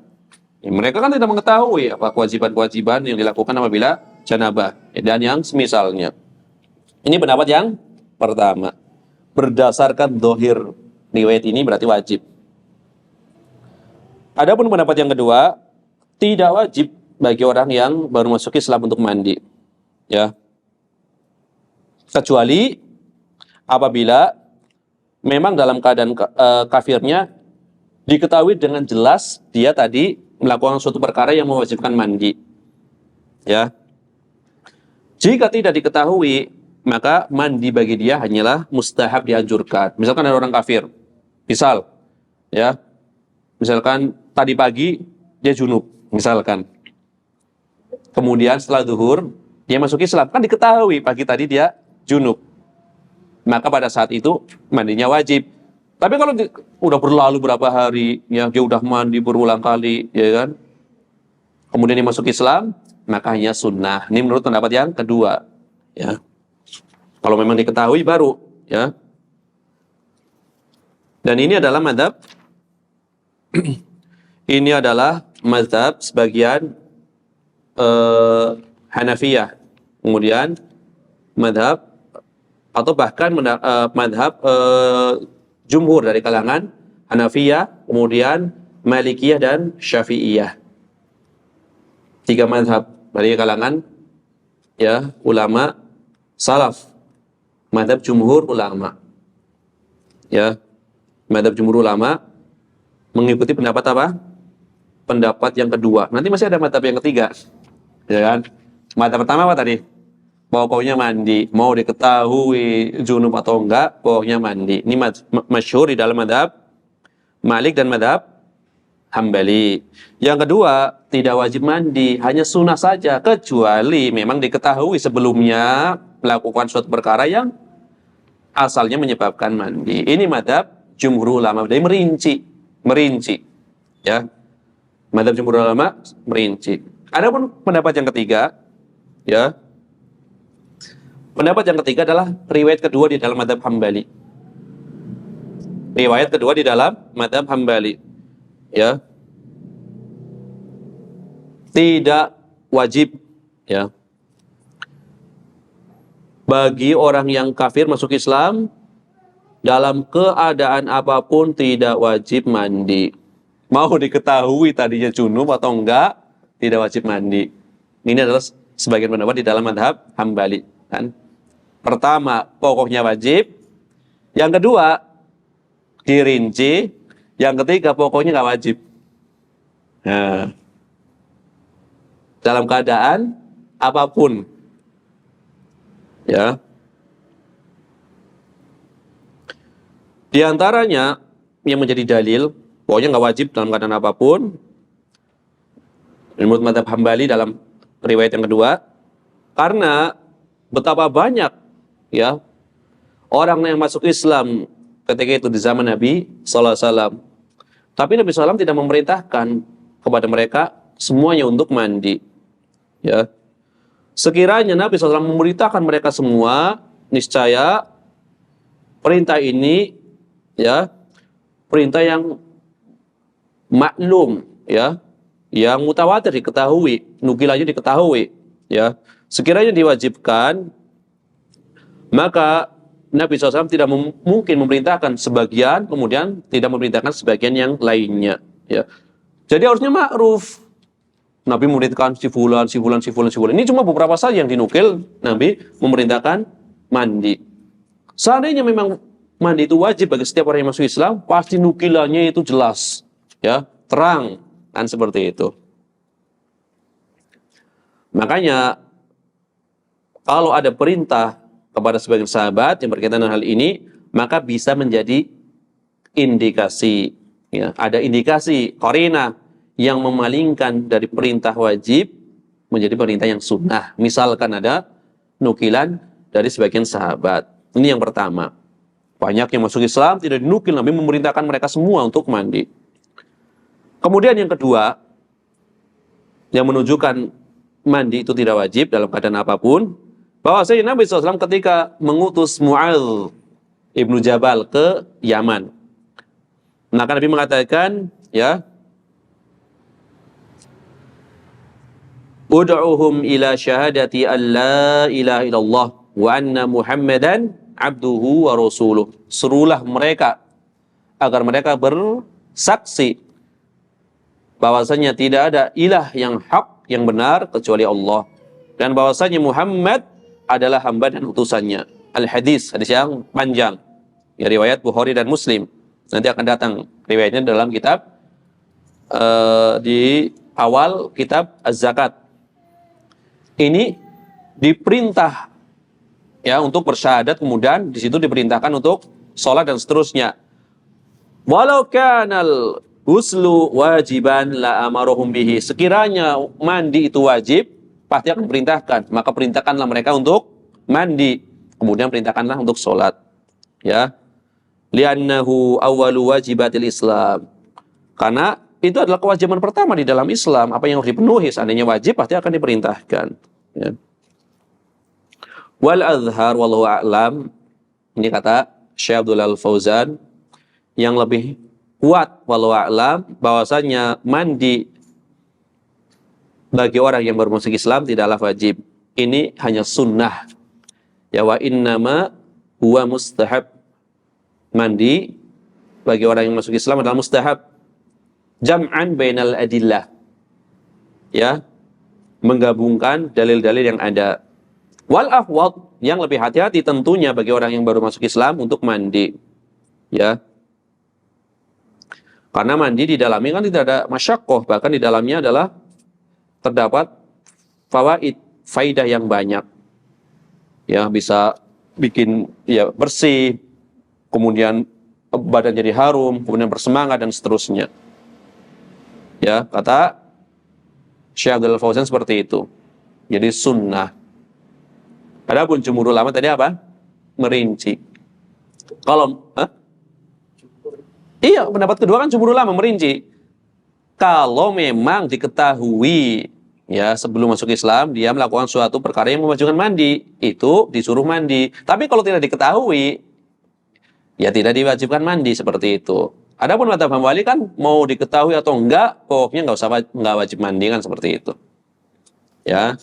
mereka kan tidak mengetahui apa kewajiban-kewajiban yang dilakukan apabila janabah dan yang semisalnya. Ini pendapat yang pertama. Berdasarkan dohir riwayat ini berarti wajib. Adapun pendapat yang kedua, tidak wajib bagi orang yang baru masuk Islam untuk mandi. Ya. Kecuali apabila memang dalam keadaan kafirnya diketahui dengan jelas dia tadi melakukan suatu perkara yang mewajibkan mandi. Ya. Jika tidak diketahui, maka mandi bagi dia hanyalah mustahab, dianjurkan. Misalkan ada orang kafir, misalkan tadi pagi dia junub, misalkan. Kemudian setelah zuhur dia masuk Islam, kan diketahui pagi tadi dia junub. Maka pada saat itu mandinya wajib. Tapi kalau udah berlalu berapa hari, ya dia udah mandi berulang kali, ya kan? Kemudian dia masuk Islam, maka hanya sunnah. Ini menurut pendapat yang kedua, ya. Kalau memang diketahui baru, ya. Dan ini adalah mazhab sebagian Hanafiyah. Kemudian mazhab atau bahkan mazhab jumhur dari kalangan Hanafiyah, kemudian Malikiyah dan Syafi'iyah. 3 mazhab dari kalangan ya ulama salaf. Mazhab jumhur ulama. Ya. Mazhab jumhur ulama mengikuti pendapat apa? Pendapat yang kedua. Nanti masih ada mazhab yang ketiga. Ya kan? Mazhab pertama apa tadi? Pokoknya mandi. Mau diketahui junub atau enggak, pokoknya mandi. Ini masyhur di dalam mazhab Malik dan mazhab Hambali. Yang kedua, tidak wajib mandi, hanya sunnah saja, kecuali memang diketahui sebelumnya melakukan suatu perkara yang asalnya menyebabkan mandi. Ini mazhab jumhur ulama, dari merinci, ya. Mazhab jumhur ulama merinci. Adapun pendapat yang ketiga, ya. Pendapat yang ketiga adalah riwayat kedua di dalam mazhab Hambali. Riwayat kedua di dalam mazhab Hambali, ya. Tidak wajib, ya, bagi orang yang kafir masuk Islam dalam keadaan apapun tidak wajib mandi. Mau diketahui tadinya junub atau enggak, tidak wajib mandi. Ini adalah sebagian pendapat di dalam mazhab Hambali, kan? Pertama, pokoknya wajib. Yang kedua, dirinci. Yang ketiga, pokoknya nggak wajib. Nah, dalam keadaan apapun, ya. Di antaranya yang menjadi dalil, pokoknya nggak wajib dalam keadaan apapun. Menurut mazhab Hambali dalam riwayat yang kedua, karena betapa banyak, ya, orang yang masuk Islam ketika itu di zaman Nabi SAW. Tapi Nabi SAW tidak memerintahkan kepada mereka semuanya untuk mandi. Ya, sekiranya Nabi SAW memerintahkan mereka semua, niscaya perintah ini, ya, perintah yang maklum, ya, yang mutawatir diketahui, nukilannya diketahui, ya. Sekiranya diwajibkan, maka Nabi SAW tidak mungkin memerintahkan sebagian, kemudian tidak memerintahkan sebagian yang lainnya, ya. Jadi harusnya ma'ruf. Nabi memerintahkan si fulan. Ini cuma beberapa saja yang dinukil Nabi memerintahkan mandi. Seandainya memang mandi itu wajib bagi setiap orang yang masuk Islam, pasti nukilannya itu jelas, ya, terang, kan seperti itu. Makanya kalau ada perintah kepada sebagian sahabat yang berkaitan dengan hal ini, maka bisa menjadi indikasi, ya, ada indikasi qarinah yang memalingkan dari perintah wajib menjadi perintah yang sunnah. Misalkan ada nukilan dari sebagian sahabat. Ini yang pertama. Banyak yang masuk Islam tidak dinukil, Nabi memerintahkan mereka semua untuk mandi. Kemudian yang kedua, yang menunjukkan mandi itu tidak wajib dalam keadaan apapun, bahwa Nabi SAW ketika mengutus Mu'adz Ibnu Jabal ke Yaman. Maka Nabi mengatakan, ya, ud'uhum ila syahadati an la ilaha illallah wa anna Muhammadan abduhu wa rasuluh. Serulah mereka agar mereka bersaksi bahwasanya tidak ada ilah yang hak, yang benar kecuali Allah, dan bahwasanya Muhammad adalah hamba dan utusannya. Al-hadis, hadis yang panjang, ya, riwayat Bukhari dan Muslim. Nanti akan datang riwayatnya dalam kitab di awal kitab Az-Zakat. Ini diperintah, ya, untuk bersyahadat, kemudian di situ diperintahkan untuk sholat dan seterusnya. Walau kanal huslu wajiban la amarohum bihi. Sekiranya mandi itu wajib, pasti akan diperintahkan. Maka perintahkanlah mereka untuk mandi. Kemudian perintahkanlah untuk sholat. Ya. Li'annahu awwalu wajibatil Islam. Karena itu adalah kewajiban pertama di dalam Islam. Apa yang harus dipenuhi, seandainya wajib, pasti akan diperintahkan. Ya. Wal azhar wallahu a'lam. Ini kata Syekh Abdullah Al-Fauzan, yang lebih kuat wallahu a'lam bahwasanya mandi bagi orang yang bermusik Islam tidaklah wajib. Ini hanya sunnah. Ya, wa innama huwa mustahab. Mandi bagi orang yang masuk Islam adalah mustahab. Jam'an bainal adillah. Ya, menggabungkan dalil-dalil yang ada. Wal afwad, yang lebih hati-hati tentunya bagi orang yang baru masuk Islam untuk mandi. Ya. Karena mandi di dalamnya kan tidak ada masyaqqah, bahkan di dalamnya adalah terdapat fawaid, faidah yang banyak. Ya, bisa bikin, ya, bersih, kemudian badan jadi harum, kemudian bersemangat dan seterusnya. Ya, kata Syekh Abdul Fauzan seperti itu. Jadi sunnah. Adapun jumhur ulama tadi apa? Merinci. Kalau iya, pendapat kedua kan jumhur ulama merinci. Kalau memang diketahui, ya, sebelum masuk Islam dia melakukan suatu perkara yang mewajibkan mandi, itu disuruh mandi. Tapi kalau tidak diketahui, ya tidak diwajibkan mandi, seperti itu. Adapun mazhab Hambali kan mau diketahui atau enggak, pokoknya enggak wajib mandi, kan seperti itu. Ya.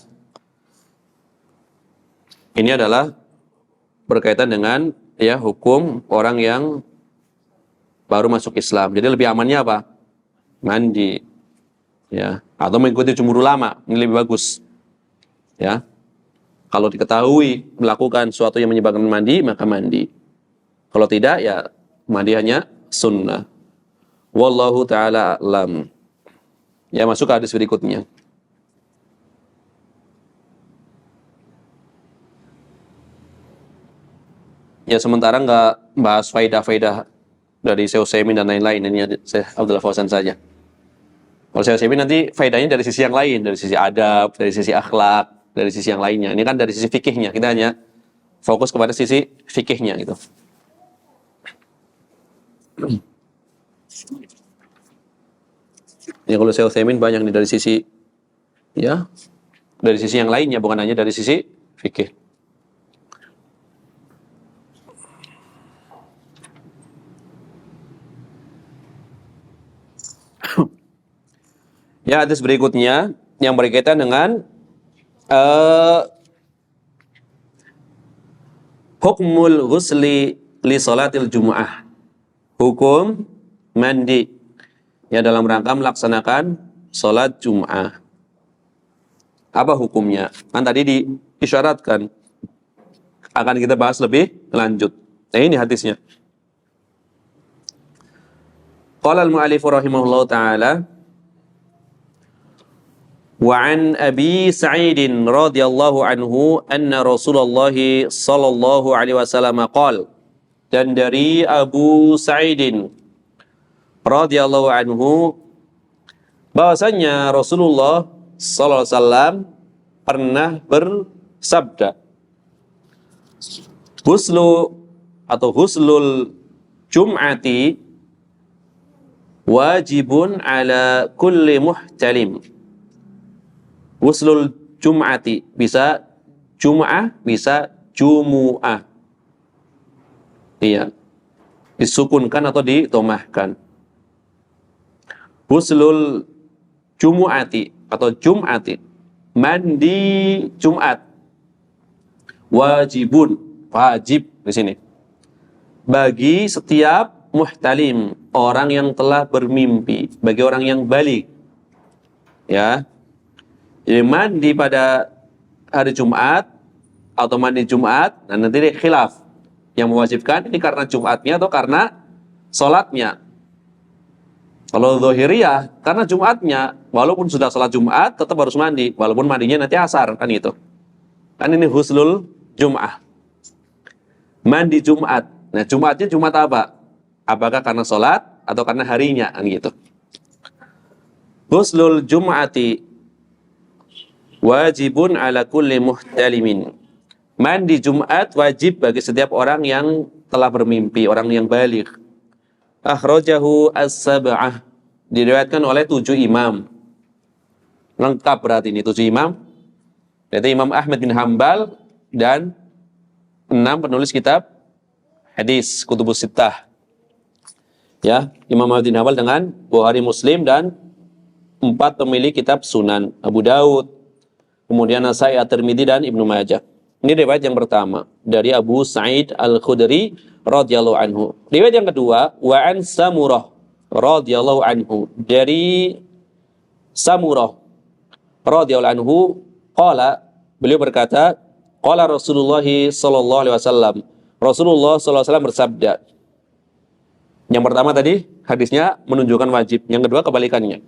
Ini adalah berkaitan dengan, ya, hukum orang yang baru masuk Islam. Jadi lebih amannya apa? Mandi. Ya, atau mengikuti jumhur ulama, ini lebih bagus. Ya. Kalau diketahui melakukan sesuatu yang menyebabkan mandi, maka mandi. Kalau tidak, ya mandi hanya sunnah. Wallahu ta'ala a'lam. Ya, masuk ke hadis berikutnya. Ya, sementara nggak bahas faidah-faidah dari Syekh Utsaimin dan lain-lain. Ini Syekh Abdullah Fauzan saja. Kalau Syekh Utsaimin nanti faidahnya dari sisi yang lain, dari sisi adab, dari sisi akhlak, dari sisi yang lainnya. Ini kan dari sisi fikihnya. Kita hanya fokus kepada sisi fikihnya gitu. Ya, kalau Syekh Utsaimin banyak nih dari sisi, ya, dari sisi yang lainnya, bukan hanya dari sisi fikih. Ya, hadis berikutnya yang berkaitan dengan hukmul ghusli li salatil jumu'ah. Hukum mandi, ya, dalam rangka melaksanakan salat Jum'ah. Apa hukumnya? Kan tadi diisyaratkan akan kita bahas lebih lanjut. Nah, ini hadisnya. Qala al-mu'allif rahimahullahu ta'ala, wa an Abi Sa'id radhiyallahu anhu anna Rasulullah sallallahu alaihi wasallam qala, dan dari Abu Sa'id radhiyallahu anhu bahwasanya Rasulullah sallallahu alaihi wasallam pernah bersabda, huslul jum'ati wajibun ala kulli muhtalim. Huslul jum'ati bisa jum'ah, bisa jumu'ah. Iya. Disukunkan atau ditomahkan. Huslul jumu'ati atau jum'ati. Mandi Jumat. Wajibun, wajib di sini. Bagi setiap muhtalim, orang yang telah bermimpi, bagi orang yang balik. Ya. Jadi mandi pada hari Jumat atau mandi Jumat, dan nanti khilaf. Yang mewajibkan ini karena Jumatnya atau karena sholatnya. Kalau Zahiriyah, karena Jumatnya, walaupun sudah sholat Jumat, tetap harus mandi. Walaupun mandinya nanti asar, kan itu. Kan ini huslul Jum'ah. Mandi Jumat. Nah, Jumatnya Jumat apa? Apakah karena sholat atau karena harinya? Kan gitu. Huslul Jum'ati wajibun ala kulli muhtalimin. Mandi Jumat wajib bagi setiap orang yang telah bermimpi, orang yang baligh. Akhrajahu as-sab'ah. Diriwayatkan oleh 7 imam. Lengkap berarti ini 7 imam. Yaitu Imam Ahmad bin Hambal dan 6 penulis kitab hadis Kutubus Sittah. Ya, Imam Ahmad bin Hambal dengan Bukhari, Muslim dan 4 pemilik kitab Sunan, Abu Daud, kemudian Nasai, At-Tirmidzi dan Ibnu Majah. Ini riwayat yang pertama dari Abu Sa'id Al-Khudri radhiyallahu anhu. Riwayat yang kedua, wa an Samurah radhiyallahu anhu, dari Samurah radhiyallahu anhu qala, beliau berkata, qala Rasulullah sallallahu alaihi wasallam. Rasulullah sallallahu alaihi wasallam bersabda. Yang pertama tadi hadisnya menunjukkan wajib, yang kedua kebalikannya.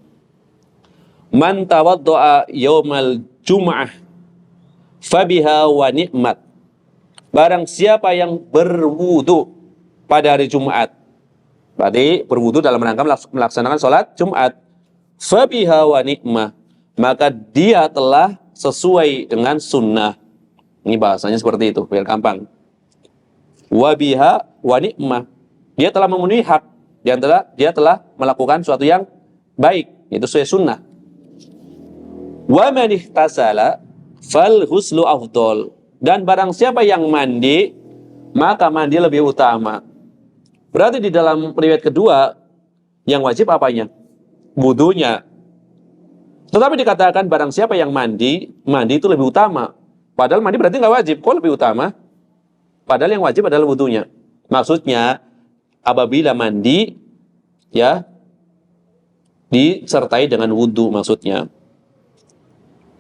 Man tawaddoa yaumal jum'ah fabiha wa ni'mat. Barang siapa yang berwudu pada hari Jumat, berarti berwudu dalam rangka melaksanakan sholat Jumat, fabiha wa ni'mah, maka dia telah sesuai dengan sunnah. Ini bahasanya seperti itu, biar gampang. Wabiha wa ni'mah, dia telah memenuhi hak, dia telah melakukan sesuatu yang baik, itu sesuai sunnah. Wa man ihtasala fal huslu afdol, dan barang siapa yang mandi, maka mandi lebih utama. Berarti di dalam riwayat kedua, yang wajib apanya? Wudunya. Tetapi dikatakan barang siapa yang mandi, mandi itu lebih utama. Padahal mandi berarti nggak wajib, kok lebih utama? Padahal yang wajib adalah wudunya. Maksudnya, apabila mandi, ya, disertai dengan wudu maksudnya.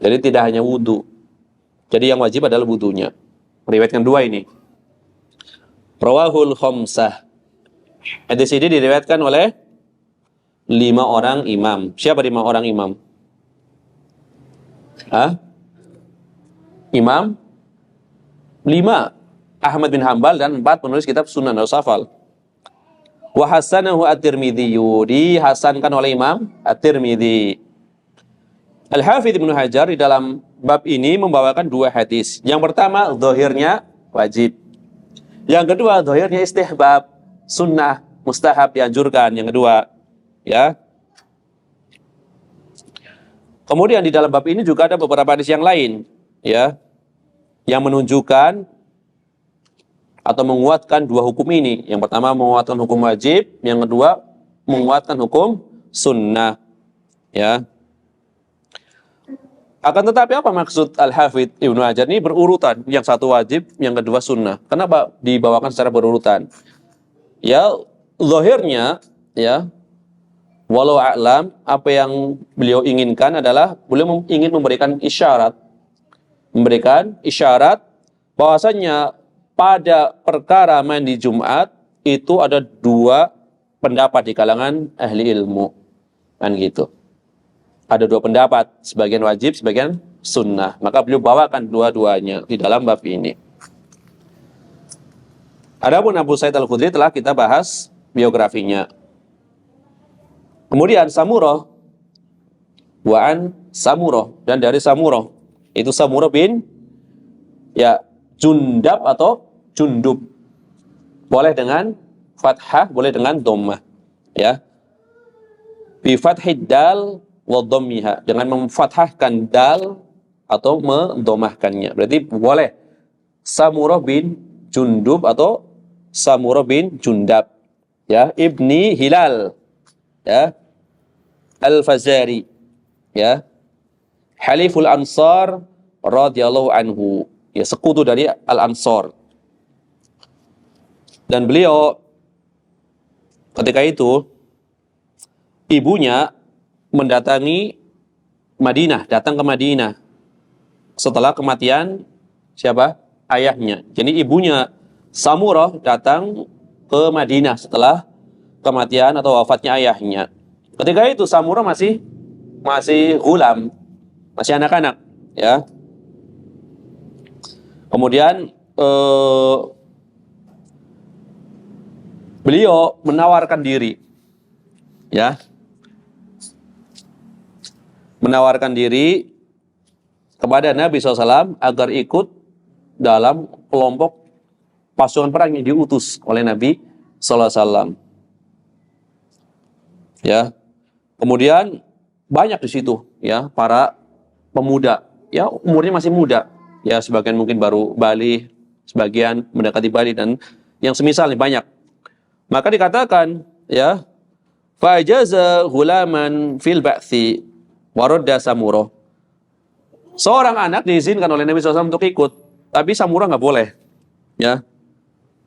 Jadi tidak hanya wudu. Jadi yang wajib adalah wudunya. Riwayat yang dua ini. Rawahul khamsah. Hadis ini diriwayatkan oleh 5 orang imam. Siapa 5 orang imam? Imam 5. Ahmad bin Hambal dan 4 penulis kitab Sunan Al-Safal. Wa hasanahu At-Tirmidzi, dihasankan oleh Imam At-Tirmidzi. Al-Hafidz Ibnu Hajar di dalam bab ini membawakan 2 hadis. Yang pertama, zahirnya wajib. Yang kedua, zahirnya istihbab, sunnah, mustahab, dianjurkan. Yang kedua, ya. Kemudian di dalam bab ini juga ada beberapa hadis yang lain, ya, yang menunjukkan atau menguatkan 2 hukum ini. Yang pertama menguatkan hukum wajib, yang kedua menguatkan hukum sunnah, ya. Akan tetapi apa maksud Al-Hafidz Ibnu Hajar ini berurutan? Yang satu wajib, yang kedua sunnah. Kenapa dibawakan secara berurutan? Ya, zahirnya, ya, walau a'lam, apa yang beliau inginkan adalah beliau ingin memberikan isyarat. Memberikan isyarat bahwasanya pada perkara mandi Jumat itu ada 2 pendapat di kalangan ahli ilmu. Kan gitu. Ada 2 pendapat, sebagian wajib, sebagian sunnah. Maka beliau bawakan dua-duanya di dalam bab ini. Adapun Abu Sa'id Al-Khudri telah kita bahas biografinya. Kemudian Samurah, wa'an Samurah, dan dari Samurah, itu Samurah bin, ya, Jundab atau Jundub. Boleh dengan fathah, boleh dengan dhammah, ya. Bi fathid dal wa dhammiha, dengan memfathahkan dal atau mendhamahkannya. Berarti boleh Samurah bin Jundub atau Samurah bin Jundab, ya, ibni Hilal, ya, Al-Fazari, ya, Haliful Ansar radhiyallahu anhu, ya, sekutu dari Al-Ansar. Dan beliau ketika itu ibunya mendatangi Madinah, datang ke Madinah setelah kematian siapa? Ayahnya. Jadi ibunya Samurah datang ke Madinah setelah kematian atau wafatnya ayahnya. Ketika itu Samurah masih ghulam, masih anak-anak, ya. Kemudian beliau menawarkan diri, ya, menawarkan diri kepada Nabi SAW agar ikut dalam kelompok pasukan perang yang diutus oleh Nabi SAW. Ya, kemudian banyak di situ, ya, para pemuda, ya, umurnya masih muda, ya, sebagian mungkin baru balik, sebagian mendekati balik, dan yang semisalnya banyak. Maka dikatakan, ya, fajaza ghulaman fil ba'thi waradda Samurah. Seorang anak diizinkan oleh Nabi SAW untuk ikut, tapi Samurah nggak boleh, ya,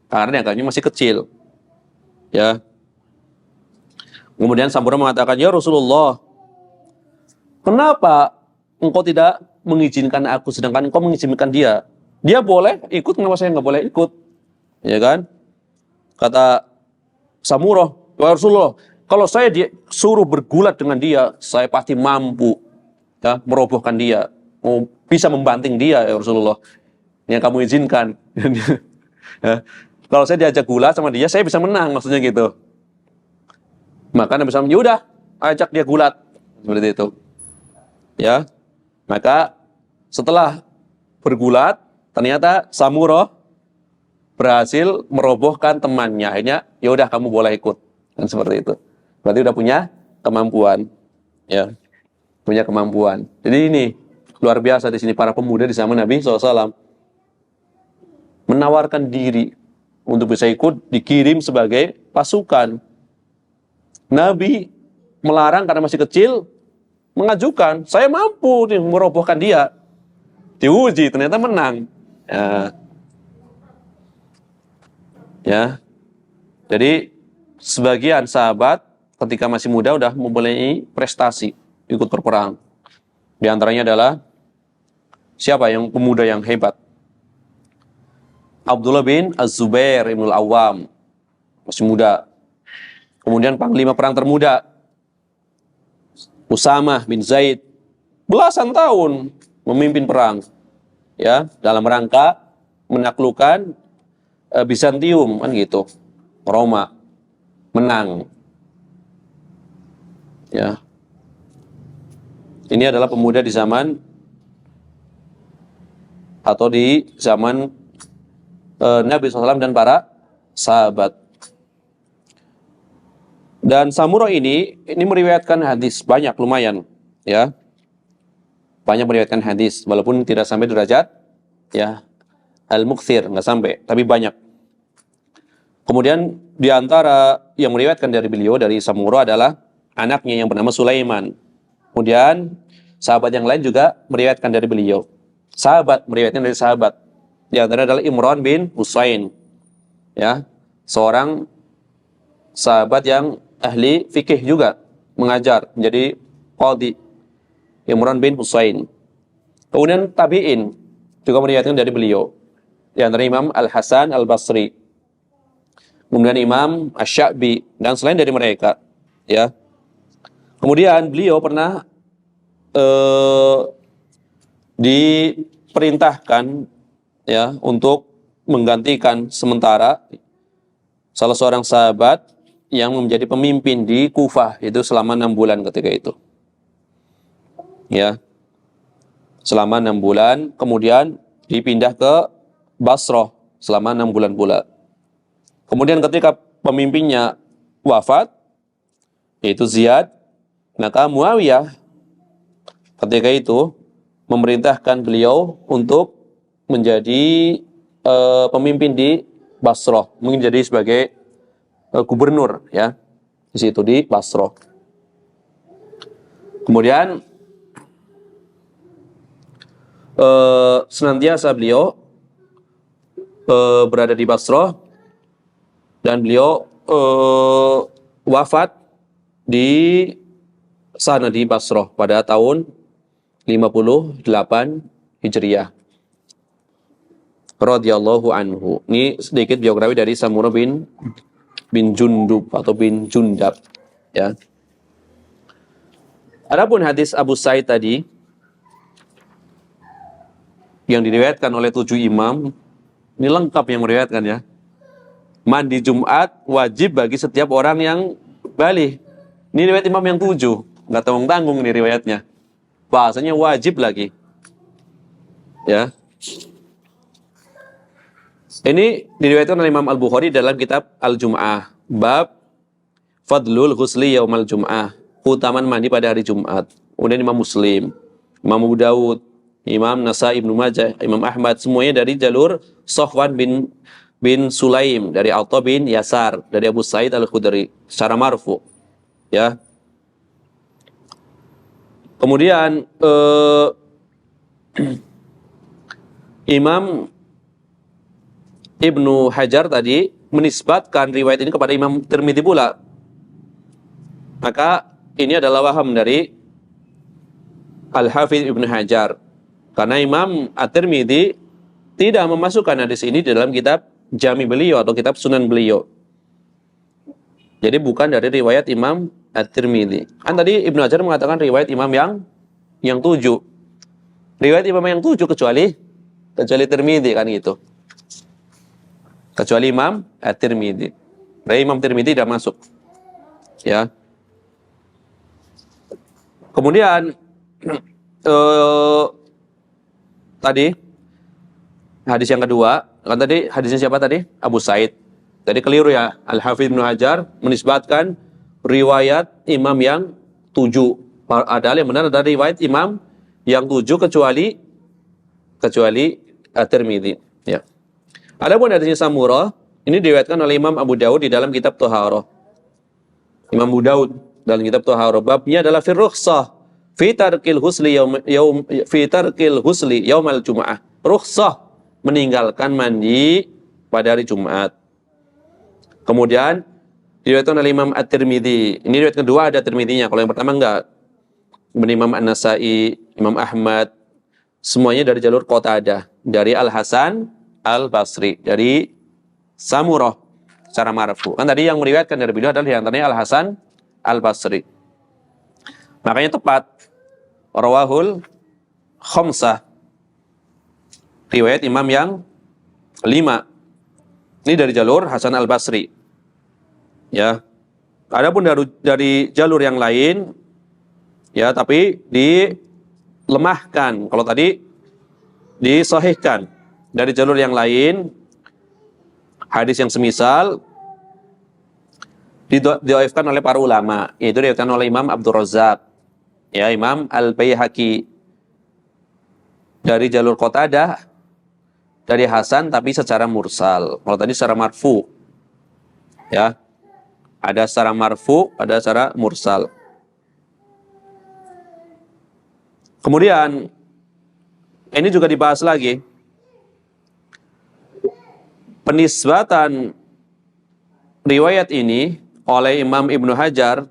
karena dianggapnya masih kecil, ya. Kemudian Samurah mengatakan, ya Rasulullah, kenapa engkau tidak mengizinkan aku sedangkan engkau mengizinkan dia? Dia boleh ikut, kenapa saya nggak boleh ikut? Ya kan? Kata Samurah, ya Rasulullah, kalau saya suruh bergulat dengan dia, saya pasti mampu, ya, merobohkan dia, bisa membanting dia, ya Rasulullah. Yang kamu izinkan. Ya. Kalau saya diajak gulat sama dia, saya bisa menang, maksudnya gitu. Maka Nabi SAW, yaudah, ajak dia gulat, seperti itu. Ya, maka setelah bergulat, ternyata Samurah berhasil merobohkan temannya. Akhirnya, yaudah kamu boleh ikut, dan seperti itu. Berarti udah punya kemampuan, ya, punya kemampuan. Jadi ini luar biasa di sini para pemuda di zaman Nabi SAW menawarkan diri untuk bisa ikut, dikirim sebagai pasukan. Nabi melarang karena masih kecil, mengajukan, saya mampu nih merobohkan dia. Diuji, ternyata menang. Ya. Jadi sebagian sahabat ketika masih muda udah mempunyai prestasi ikut berperang. Di antaranya adalah siapa yang pemuda yang hebat? Abdullah bin Az-Zubair ibn al-Awwam, masih muda. Kemudian panglima perang termuda Usamah bin Zaid, belasan tahun memimpin perang, ya, dalam rangka menaklukkan Bizantium, kan gitu, Roma, menang, ya. Ini adalah pemuda di zaman atau di zaman Nabi SAW dan para sahabat. Dan Samurah ini meriwayatkan hadis banyak, lumayan, ya, banyak meriwayatkan hadis, walaupun tidak sampai derajat, ya, al-mukthir, nggak sampai, tapi banyak. Kemudian di antara yang meriwayatkan dari beliau, dari Samurah, adalah anaknya yang bernama Sulaiman. Kemudian sahabat yang lain juga meriwayatkan dari beliau. Sahabat meriwayatkan dari sahabat. Di antara adalah Imran bin Husain, ya, seorang sahabat yang ahli fikih juga, mengajar, menjadi qadhi, Imran bin Husain. Kemudian tabi'in juga meriwayatkan dari beliau. Di antara Imam Al-Hasan Al-Basri, kemudian Imam Asy-Sya'bi, dan selain dari mereka, ya. Kemudian beliau pernah diperintahkan, ya, untuk menggantikan sementara salah seorang sahabat yang menjadi pemimpin di Kufah itu selama 6 bulan ketika itu, ya, selama 6 bulan. Kemudian dipindah ke Basrah selama 6 bulan pula. Kemudian ketika pemimpinnya wafat, yaitu Ziyad, maka Muawiyah ketika itu memerintahkan beliau untuk menjadi pemimpin di Basrah, mungkin jadi sebagai gubernur ya di situ di Basrah. Kemudian senantiasa beliau berada di Basrah dan beliau wafat di sana di Basrah pada tahun 58 Hijriah. Radhiyallahu anhu. Ini sedikit biografi dari Samurah bin Jundub atau bin Jundab ya. Adapun hadis Abu Sa'id tadi yang diriwayatkan oleh 7 imam, ini lengkap yang meriwayatkan ya. Mandi Jumat wajib bagi setiap orang yang balik. Ini riwayat imam yang 7, nggak tanggung-tanggung nih riwayatnya. Bahasanya wajib lagi. Ya. Ini diriwayatkan oleh Imam Al-Bukhari dalam kitab Al-Jum'ah, bab Fadlul Ghusli Yaumal Jum'ah, keutamaan mandi pada hari Jumat. Kemudian Imam Muslim, Imam Abu Dawud, Imam Nasai, Ibnu Majah, Imam Ahmad, semuanya dari jalur Sofwan bin Sulaim, dari Atha bin Yasar, dari Abu Sa'id Al-Khudri secara marfu. Ya. Kemudian Imam Ibnu Hajar tadi menisbatkan riwayat ini kepada Imam Tirmidzi pula. Maka ini adalah waham dari Al-Hafidz Ibnu Hajar. Karena Imam At-Tirmidzi tidak memasukkan hadis ini di dalam kitab Jami beliau atau kitab Sunan beliau. Jadi bukan dari riwayat Imam At-Tirmidzi. Kan tadi Ibnu Hajar mengatakan riwayat imam yang 7. Riwayat imam yang 7 kecuali Tirmidzi kan gitu. Kecuali Imam At-Tirmidzi. Berarti Imam Tirmidzi tidak masuk. Ya. Kemudian tadi hadis yang kedua, kan tadi hadisnya siapa tadi? Abu Sa'id. Tadi keliru ya. Al-Hafidz Ibnu Hajar menisbatkan riwayat imam yang 7. Padahal yang benar adalah riwayat imam yang 7 kecuali At-Tirmidzi. Ya. Adapun hadisnya Samurah, ini diriwayatkan oleh Imam Abu Dawud di dalam kitab Thaharah. Imam Abu Dawud dalam kitab Thaharah, babnya adalah fi rukhsah fi tarkil husli yaumal jumu'ah. Rukhsah meninggalkan mandi pada hari Jumat. Kemudian diriwayatkan oleh Imam At-Tirmidzi. Ini riwayat kedua ada Tirmidzinya, kalau yang pertama enggak. Kemudian Imam An-Nasai, Imam Ahmad, semuanya dari jalur Qatadah, dari Al-Hasan Al-Basri, dari Samurah secara marfu. Kan tadi yang meriwayatkan dari beliau adalah yang antaranya Al-Hasan Al-Basri. Makanya tepat rawahul khamsah, riwayat imam yang 5. Ini dari jalur Hasan Al-Basri. Ya. Adapun dari jalur yang lain ya, tapi dilemahkan. Kalau tadi disahihkan. Dari jalur yang lain, hadis yang semisal didhaifkan oleh para ulama, yaitu diriwayatkan oleh Imam Abdul Razzaq, ya, Imam Al-Baihaqi, dari jalur Qatadah, dari Hasan tapi secara mursal. Kalau tadi secara marfu, ya, ada secara marfu, ada secara mursal. Kemudian ini juga dibahas lagi, penisbatan riwayat ini oleh Imam Ibnu Hajar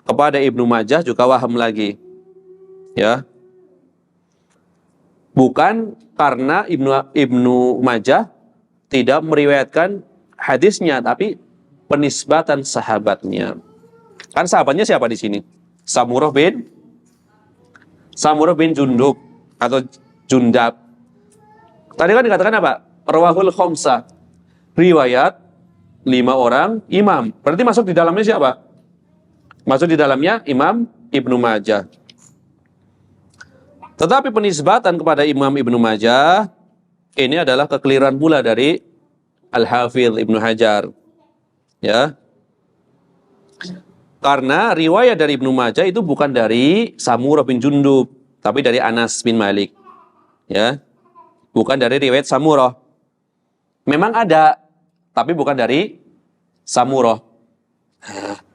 kepada Ibnu Majah juga waham lagi. Ya. Bukan karena Ibnu Majah tidak meriwayatkan hadisnya, tapi penisbatan sahabatnya. Kan sahabatnya siapa di sini? Samurah bin Jundub atau Jundab. Tadi kan dikatakan apa? Rawahul khamsah, riwayat 5 orang imam. Berarti masuk di dalamnya siapa? Masuk di dalamnya Imam Ibnu Majah. Tetapi penisbatan kepada Imam Ibnu Majah ini adalah kekeliruan pula dari Al-Hafidz Ibnu Hajar. Ya. Karena riwayat dari Ibnu Majah itu bukan dari Samurah bin Jundub, tapi dari Anas bin Malik. Ya. Bukan dari riwayat Samurah. Memang ada, tapi bukan dari Samurah.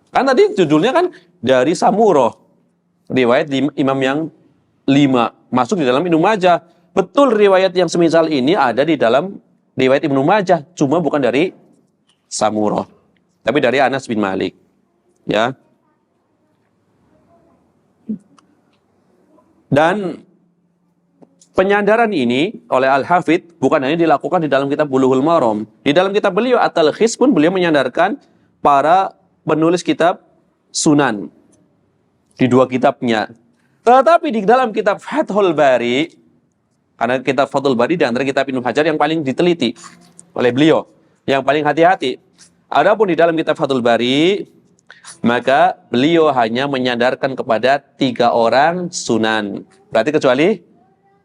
Kan tadi judulnya kan dari Samurah. Riwayat imam yang 5 masuk di dalam Ibnu Majah. Betul, riwayat yang semisal ini ada di dalam riwayat Ibnu Majah, cuma bukan dari Samurah, tapi dari Anas bin Malik. Ya. Dan penyandaran ini oleh Al-Hafidh bukan hanya dilakukan di dalam kitab Bulughul Maram. Di dalam kitab beliau At-Talkhis pun beliau menyandarkan para penulis kitab Sunan di 2 kitabnya. Tetapi di dalam kitab Fathul Bari, karena kitab Fathul Bari di antara kitab Ibnu Hajar yang paling diteliti oleh beliau, yang paling hati-hati. Adapun di dalam kitab Fathul Bari, maka beliau hanya menyandarkan kepada 3 orang sunan. Berarti kecuali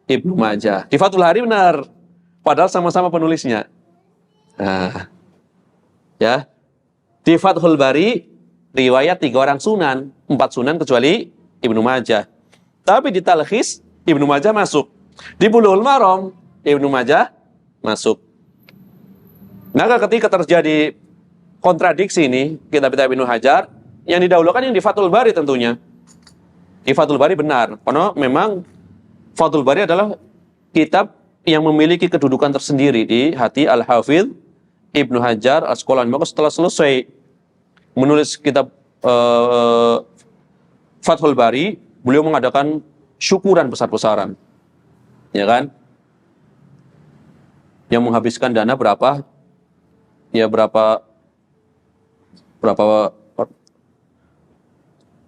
Ibnu Majah. Di Fathul Bari benar, padahal sama-sama penulisnya. Nah, ya. Di Fathul Bari riwayat 3 orang sunan, 4 sunan kecuali Ibnu Majah. Tapi di Talkhis Ibnu Majah masuk. Di Bulughul Maram Ibnu Majah masuk. Maka ketika terjadi kontradiksi ini kitab-kitab Ibnu Hajar, yang didahulukan yang di Fathul Bari tentunya. Di Fathul Bari benar, karena memang Fathul Bari adalah kitab yang memiliki kedudukan tersendiri di hati Al-Hafidh Ibnu Hajar Asqalani. Maka setelah selesai menulis kitab Fathul Bari, beliau mengadakan syukuran besar-besaran. Ya kan? Yang menghabiskan dana berapa? Ya berapa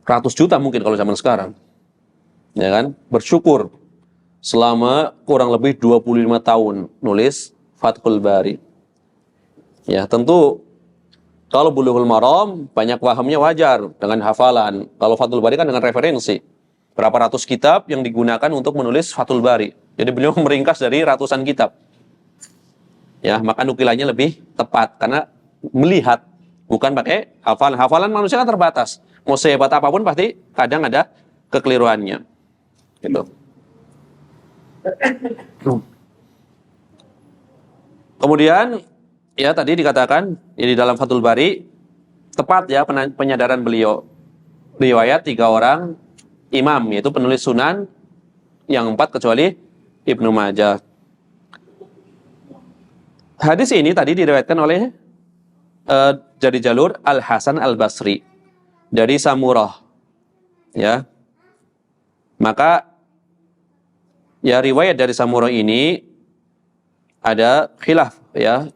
ratus juta mungkin kalau zaman sekarang. Ya kan? Bersyukur selama kurang lebih 25 tahun nulis Fathul Bari. Ya, tentu kalau Bulughul Maram banyak pahamnya wajar dengan hafalan. Kalau Fathul Bari kan dengan referensi. Berapa ratus kitab yang digunakan untuk menulis Fathul Bari. Jadi beliau meringkas dari ratusan kitab. Ya, maka nukilannya lebih tepat karena melihat, bukan pakai hafalan. Hafalan manusia kan terbatas. Mau sehebat apapun pasti kadang ada kekeliruannya. Gitu. Kemudian ya tadi dikatakan ya, di dalam Fathul Bari tepat ya penyadaran beliau. Riwayat 3 orang imam, yaitu penulis sunan yang 4 kecuali Ibnu Majah. Hadis ini tadi diriwayatkan oleh dari jalur Al-Hasan Al-Basri dari Samurah. Ya. Maka ya riwayat dari Samurah ini ada khilaf ya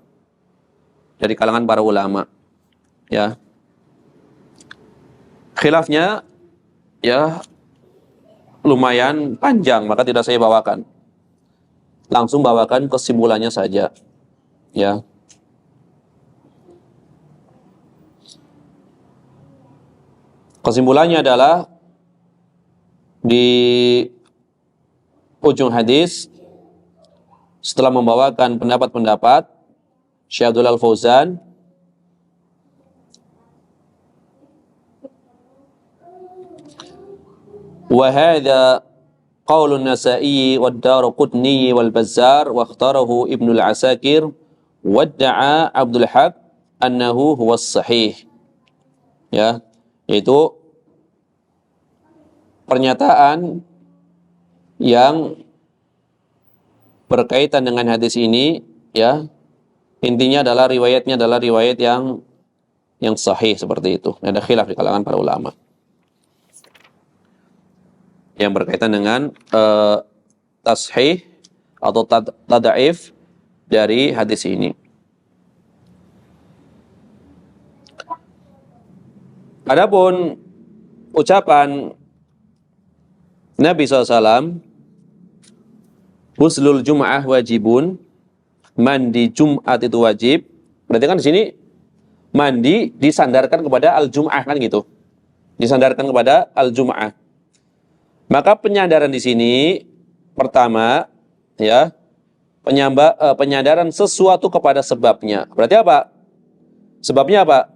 dari kalangan para ulama. Ya. Khilafnya ya lumayan panjang, maka tidak saya bawakan. Langsung bawakan kesimpulannya saja. Ya. Kesimpulannya adalah di ujung hadis setelah membawakan pendapat-pendapat Syekh Abdul Al-Fauzan wa hadza qaulun Nasa'i wad Daraqutni wal Bazzar wa ikhtarahu Ibnu Al-Asakir wadda'a Abdul Haq annahu huwas sahih. Ya, yaitu pernyataan yang berkaitan dengan hadis ini ya. Intinya adalah riwayatnya adalah riwayat yang sahih seperti itu. Ada khilaf di kalangan para ulama yang berkaitan dengan tashih atau tad'if dari hadis ini. Adapun ucapan Nabi SAW, Ghuslul Jum'ah wajibun, mandi Jumat itu wajib. Berarti kan di sini mandi disandarkan kepada al-Jum'ah kan gitu. Disandarkan kepada al-Jum'ah. Maka penyandaran di sini pertama ya, penyandaran sesuatu kepada sebabnya. Berarti apa? Sebabnya apa?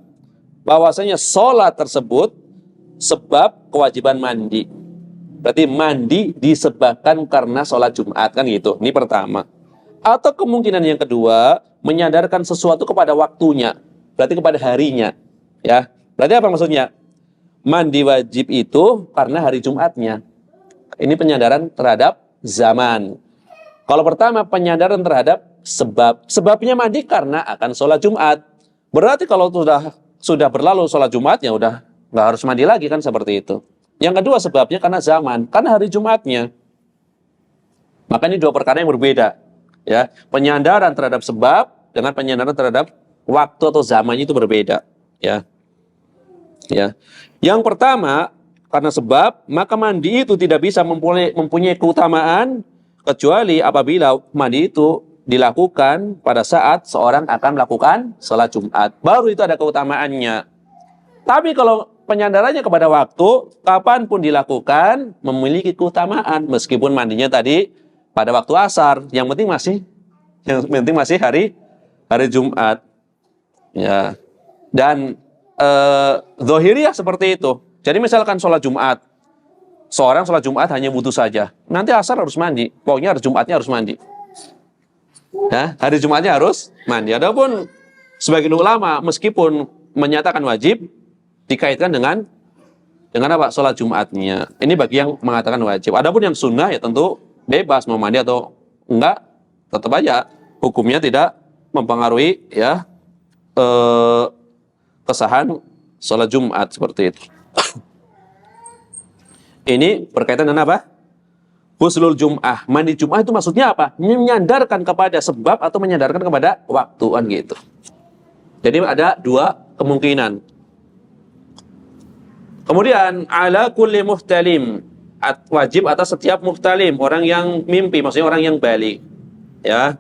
Bahwasanya sholat tersebut sebab kewajiban mandi. Berarti mandi disebabkan karena sholat Jumat kan gitu. Ini pertama. Atau kemungkinan yang kedua, menyandarkan sesuatu kepada waktunya, berarti kepada harinya. Ya, berarti apa maksudnya? Mandi wajib itu karena hari Jumatnya. Ini penyandaran terhadap zaman. Kalau pertama penyandaran terhadap sebab. Sebabnya mandi karena akan sholat Jumat. Berarti kalau sudah berlalu sholat Jumatnya, udah nggak harus mandi lagi kan, seperti itu. Yang kedua sebabnya karena zaman, karena hari Jumatnya. Maka ini dua perkara yang berbeda. Ya, penyandaran terhadap sebab dengan penyandaran terhadap waktu atau zamannya itu berbeda. Ya. Ya. Yang pertama, karena sebab, maka mandi itu tidak bisa mempunyai keutamaan kecuali apabila mandi itu dilakukan pada saat seorang akan melakukan sholat Jumat. Baru itu ada keutamaannya. Tapi kalau penyandarannya kepada waktu, kapanpun dilakukan memiliki keutamaan. Meskipun mandinya tadi pada waktu asar, yang penting masih hari Jumat. Ya. Dan Zahiriyah seperti itu. Jadi misalkan sholat Jumat, seorang sholat Jumat hanya wudhu saja, nanti asar harus mandi, pokoknya hari Jumatnya harus mandi. Ya, hari Jumatnya harus mandi. Adapun sebagian ulama meskipun menyatakan wajib, dikaitkan dengan apa? Sholat Jumatnya. Ini bagi yang mengatakan wajib. Adapun yang sunnah ya tentu bebas mau mandi atau enggak, tetap aja hukumnya tidak mempengaruhi ya kesahan sholat Jumat seperti itu. Ini berkaitan dengan apa? Ghuslul Jum'ah. Mandi Jum'ah itu maksudnya apa? Menyandarkan kepada sebab atau menyandarkan kepada waktuan gitu. Jadi ada dua kemungkinan. Kemudian ala kulli muhtalim, wajib atas setiap muhtalim, orang yang mimpi, maksudnya orang yang balik. Ya.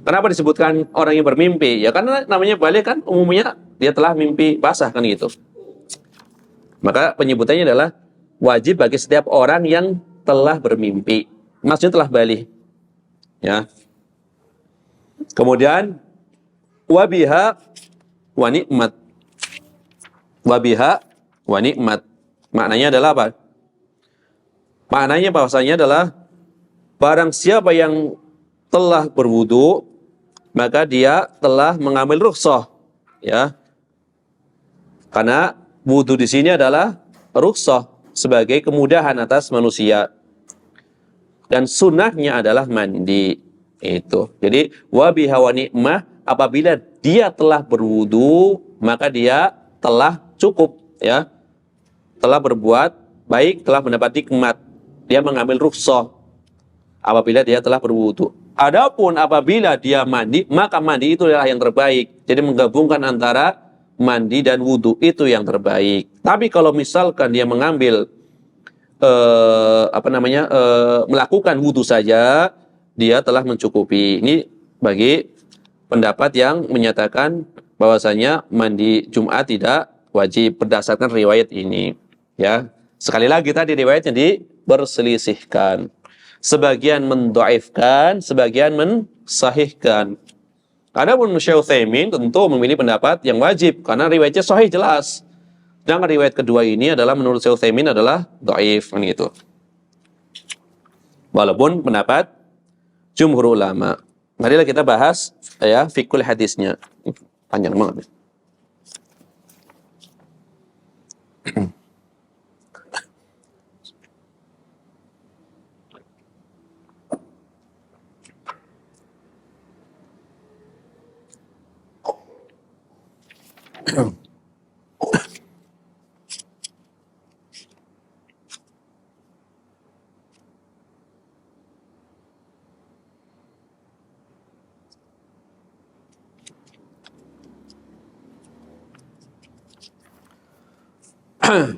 Kenapa disebutkan orang yang bermimpi? Ya karena namanya balik kan umumnya dia telah mimpi basah kan gitu. Maka penyebutannya adalah wajib bagi setiap orang yang telah bermimpi. Maksudnya telah balik. Ya. Kemudian wabiha wa nikmat. Wabiha wa nikmat. Maknanya adalah apa? Maknanya bahwasanya adalah barang siapa yang telah berwudu, maka dia telah mengambil rukhsah. Ya. Karena wudu di sini adalah rukhsah sebagai kemudahan atas manusia. Dan sunnahnya adalah mandi. Itu. Jadi wabiha wa ni'mah, apabila dia telah berwudu, maka dia telah cukup, ya. Telah berbuat baik, telah mendapat nikmat. Dia mengambil rukhsah apabila dia telah berwudu. Adapun apabila dia mandi, maka mandi itu adalah yang terbaik. Jadi menggabungkan antara mandi dan wudu itu yang terbaik. Tapi kalau misalkan dia mengambil melakukan wudu saja, dia telah mencukupi. Ini bagi pendapat yang menyatakan bahwasanya mandi Jumat tidak wajib berdasarkan riwayat ini. Ya, sekali lagi tadi riwayatnya diperselisihkan. Sebagian mendhaifkan, sebagian mensahihkan. Adapun Syekh Utsaimin tentu memilih pendapat yang wajib karena riwayatnya sahih jelas. Dan riwayat kedua ini adalah menurut Syekh Utsaimin adalah dhaif kan gitu. Walaupun pendapat jumhur ulama. Marilah kita bahas ya fikul hadisnya. Panjang banget.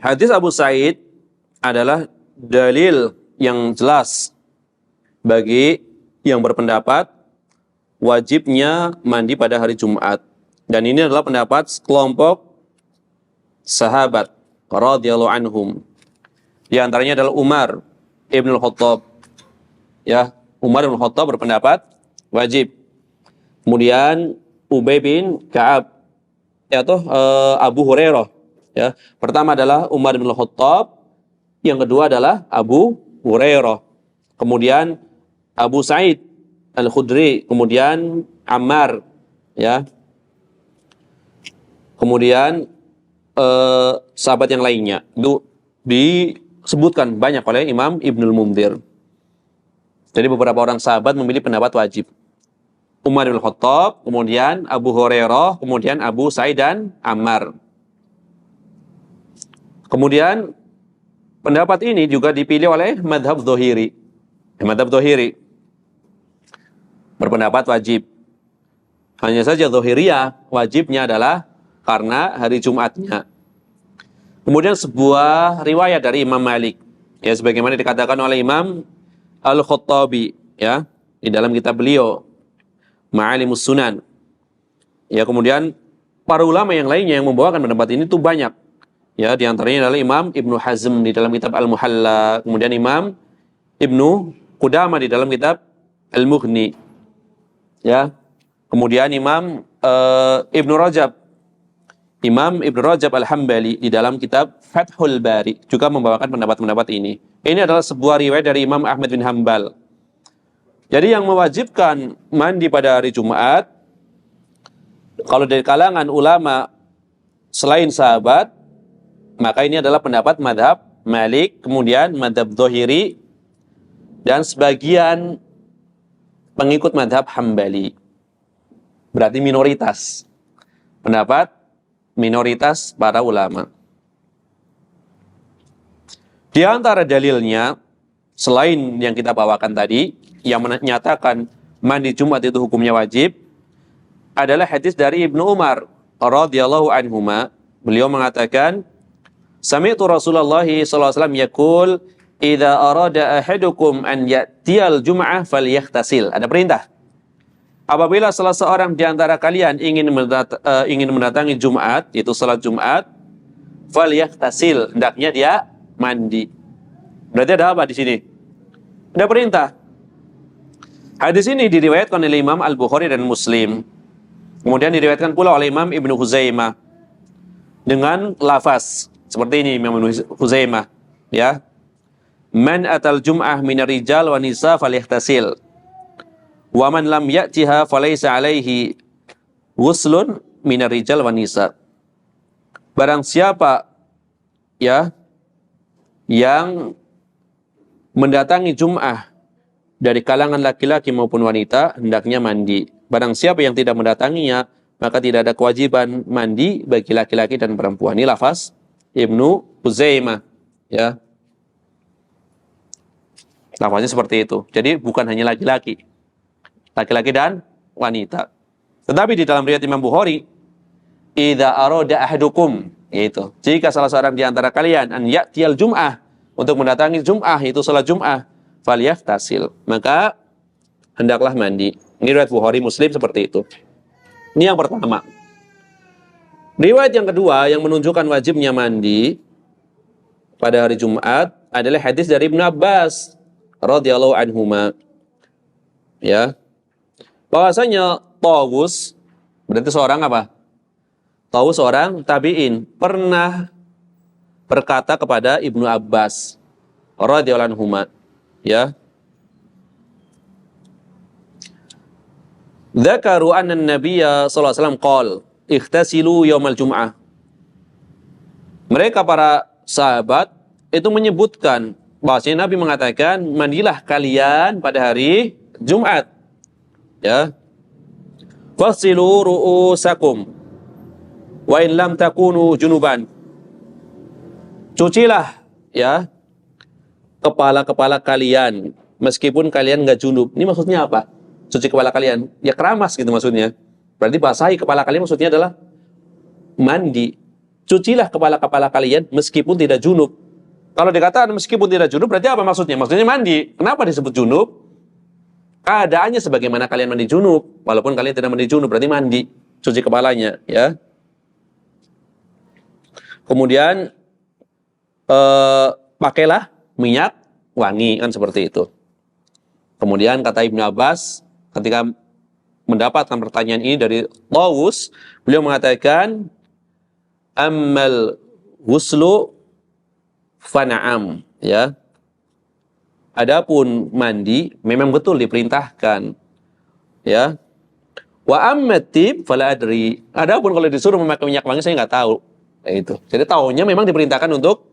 Hadis Abu Sa'id adalah dalil yang jelas bagi yang berpendapat wajibnya mandi pada hari Jumat. Dan ini adalah pendapat kelompok sahabat radhiyallahu anhum. Di antaranya adalah Umar Ibn Khattab. Ya, Umar Ibn Khattab berpendapat wajib. Kemudian Ubay bin Ka'ab atau Abu Hurairah. Ya, pertama adalah Umar bin Khattab, yang kedua adalah Abu Hurairah, kemudian Abu Sa'id Al-Khudri, kemudian Ammar, ya. Kemudian sahabat yang lainnya itu disebutkan banyak oleh Imam Ibnul Munzir. Jadi beberapa orang sahabat memilih pendapat wajib. Umar bin Khattab, kemudian Abu Hurairah, kemudian Abu Sa'id dan Ammar. Kemudian pendapat ini juga dipilih oleh madhab Dhohiri. Madhab Dhohiri berpendapat wajib. Hanya saja Dhohiriyah wajibnya adalah karena hari Jumatnya. Kemudian sebuah riwayat dari Imam Malik, ya sebagaimana dikatakan oleh Imam Al-Khattabi, ya di dalam kitab beliau Ma'alimus Sunan. Ya, kemudian para ulama yang lainnya yang membawakan pendapat ini tuh banyak. Ya, di antaranya adalah Imam Ibnu Hazm di dalam kitab Al-Muhalla, kemudian Imam Ibnu Qudamah di dalam kitab Al-Mughni. Ya. Kemudian Imam Ibnu Rajab, Imam Ibnu Rajab Al-Hambali di dalam kitab Fathul Bari juga membawakan pendapat-pendapat ini. Ini adalah sebuah riwayat dari Imam Ahmad bin Hanbal. Jadi yang mewajibkan mandi pada hari Jumat, kalau dari kalangan ulama selain sahabat, maka ini adalah pendapat madhab Malik, kemudian madhab Dhohiri, dan sebagian pengikut madhab Hambali. Berarti minoritas. Pendapat minoritas para ulama. Di antara dalilnya, selain yang kita bawakan tadi, yang menyatakan mandi Jumat itu hukumnya wajib, adalah hadis dari Ibnu Umar radhiyallahu anhuma. Beliau mengatakan, sami'tu Rasulullah sallallahu alaihi wasallam yaqul, "Idza arada ahadukum an ya'tiyal jum'ah falyaghtasil." Ada perintah. Apabila salah seorang di antara kalian ingin mendatangi Jumat, yaitu salat Jumat, falyaghtasil, hendaknya dia mandi. Berarti ada apa di sini? Ada perintah. Hadis ini diriwayatkan oleh Imam Al-Bukhari dan Muslim. Kemudian diriwayatkan pula oleh Imam Ibnu Huzaimah dengan lafaz seperti ini, Imam Ibnu Huzaimah, ya. Man atal jum'ah minar rijal wa nisa falyaghtasil. Wa man lam ya'tiha falaysa alaihi ghuslun minar rijal wa nisa. Barang siapa, ya, yang mendatangi Jum'ah dari kalangan laki-laki maupun wanita, hendaknya mandi. Barang siapa yang tidak mendatanginya, maka tidak ada kewajiban mandi bagi laki-laki dan perempuan. Ini lafaz Ibnu Huzaimah, ya. Lafaznya seperti itu. Jadi bukan hanya laki-laki dan wanita. Tetapi di dalam riwayat Imam Bukhari, idza arada ahadukum, yaitu jika salah seorang di antara kalian an ya'tiyal jum'ah, untuk mendatangi Jum'ah, itu salat Jum'ah, falyaghtasil, maka hendaklah mandi. Ini riwayat Bukhari, Muslim seperti itu. Ini yang pertama. Riwayat yang kedua yang menunjukkan wajibnya mandi pada hari Jumat adalah hadis dari Ibnu Abbas radhiyallahu anhuma, ya. Bahwasanya Tawus, berarti seorang apa? Tawus seorang tabi'in, pernah berkata kepada Ibnu Abbas radhiyallahu anhuma, ya. Dzakaru anna an-nabiyya sallallahu alaihi wasallam qala ikhtasilu yaumal jum'ah. Mereka para sahabat itu menyebutkan bahwasanya Nabi mengatakan, mandilah kalian pada hari Jumat, ya. Fasilu ru'usakum wa in lam takunu junuban. Cucilah, ya, kepala-kepala kalian meskipun kalian enggak junub. Ini maksudnya apa? Cuci kepala kalian, ya keramas gitu maksudnya. Berarti basahi kepala kalian maksudnya adalah mandi. Cucilah kepala-kepala kalian meskipun tidak junub. Kalau dikatakan meskipun tidak junub, berarti apa maksudnya? Maksudnya mandi. Kenapa disebut junub? Keadaannya sebagaimana kalian mandi junub. Walaupun kalian tidak mandi junub, berarti mandi. Cuci kepalanya, ya. Kemudian pakailah minyak wangi, kan seperti itu. Kemudian kata Ibnu Abbas, ketika mendapatkan pertanyaan ini dari Tawus, beliau mengatakan, ammal ghuslu fana'am, ya. Adapun mandi memang betul diperintahkan, ya. Wa ammat tib fala adri. Adapun kalau disuruh memakai minyak wangi saya nggak tahu. Itu. Jadi tahunya memang diperintahkan untuk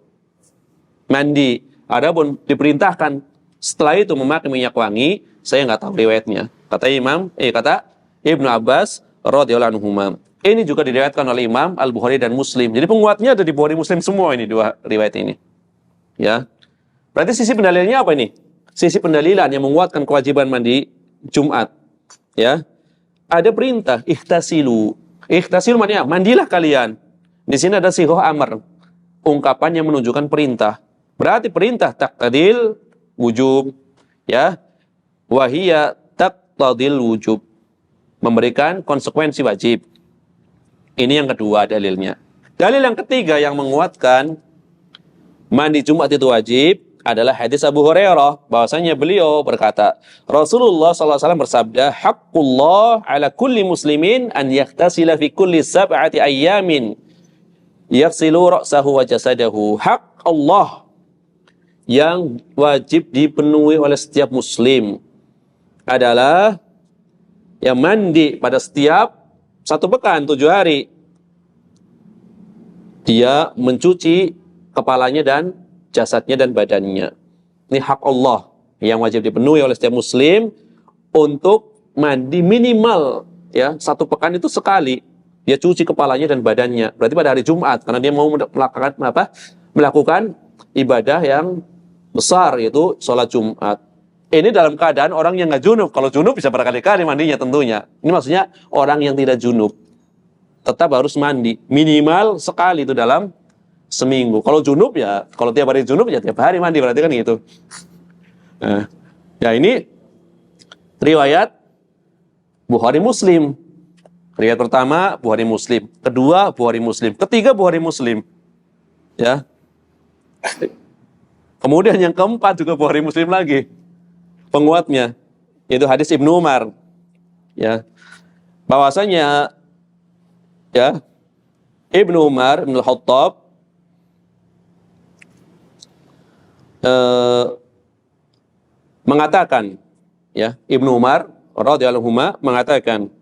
mandi. Adapun diperintahkan setelah itu memakai minyak wangi, saya nggak tahu riwayatnya. Kata Ibnu Abbas radhiyallahu anhuma. Ini juga diriwayatkan oleh Imam Al-Bukhari dan Muslim. Jadi penguatnya ada di Bukhari Muslim semua ini dua riwayat ini. Ya. Berarti sisi pendalilannya apa ini? Sisi pendalilan yang menguatkan kewajiban mandi Jumat. Ya. Ada perintah ihtasilu. Ihtasilu maknanya mandilah kalian. Di sini ada sighah amr. Ungkapan yang menunjukkan perintah. Berarti perintah taqtadil wujub, ya. Wahia taqtadil wujub. Memberikan konsekuensi wajib. Ini yang kedua dalilnya. Dalil yang ketiga yang menguatkan mandi Jumat itu wajib adalah hadis Abu Hurairah, bahwasanya beliau berkata, Rasulullah SAW bersabda, haqqullah ala kulli muslimin an yaktasila fi kulli sab'ati ayyamin yaghsilu ra'sahu wa jasadahu. Hak Allah yang wajib dipenuhi oleh setiap muslim adalah yang mandi pada setiap 1 pekan 7 hari. Dia mencuci kepalanya dan jasadnya dan badannya. Ini hak Allah yang wajib dipenuhi oleh setiap muslim untuk mandi minimal ya 1 pekan itu sekali. Dia cuci kepalanya dan badannya. Berarti pada hari Jumat karena dia mau melakukan ibadah yang besar yaitu sholat Jumat. Ini dalam keadaan orang yang nggak junub. Kalau junub bisa berkali-kali mandinya tentunya. Ini maksudnya orang yang tidak junub tetap harus mandi minimal sekali itu dalam seminggu. Kalau junub ya, kalau tiap hari junub ya tiap hari mandi, berarti kan gitu. Nah, ya ini riwayat Bukhari Muslim. Riwayat pertama Bukhari Muslim, kedua Bukhari Muslim, ketiga Bukhari Muslim. Ya. Kemudian yang keempat juga Bukhari Muslim lagi. Penguatnya yaitu hadis Ibnu Umar. Ya. Bahwasanya ya Ibnu Umar bin Al-Khattab mengatakan, ya, Ibnu Umar radhiyallahu anhu mengatakan,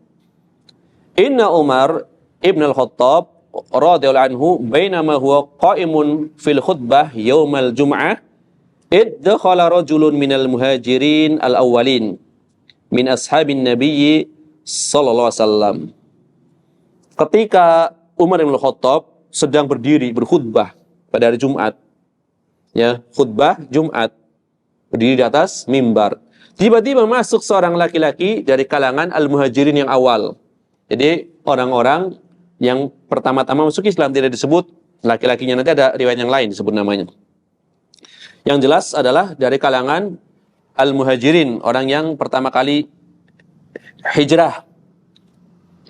Inna Umar ibn al-Khattab radhiyallahu anhu bainama huwa qa'imun fil khutbah yaumal jum'ah id dakhala rajulun minal muhajirin al-awwalin min ashabin nabiyyi sallallahu alaihi wasallam. Ketika Umar ibn al-Khattab sedang berdiri berkhutbah pada hari Jumat, ya, khutbah Jumat, berdiri di atas mimbar. Tiba-tiba masuk seorang laki-laki dari kalangan al-muhajirin yang awal. Jadi orang-orang yang pertama-tama masuk Islam, tidak disebut laki-lakinya, nanti ada riwayat yang lain disebut namanya. Yang jelas adalah dari kalangan al-muhajirin, orang yang pertama kali hijrah.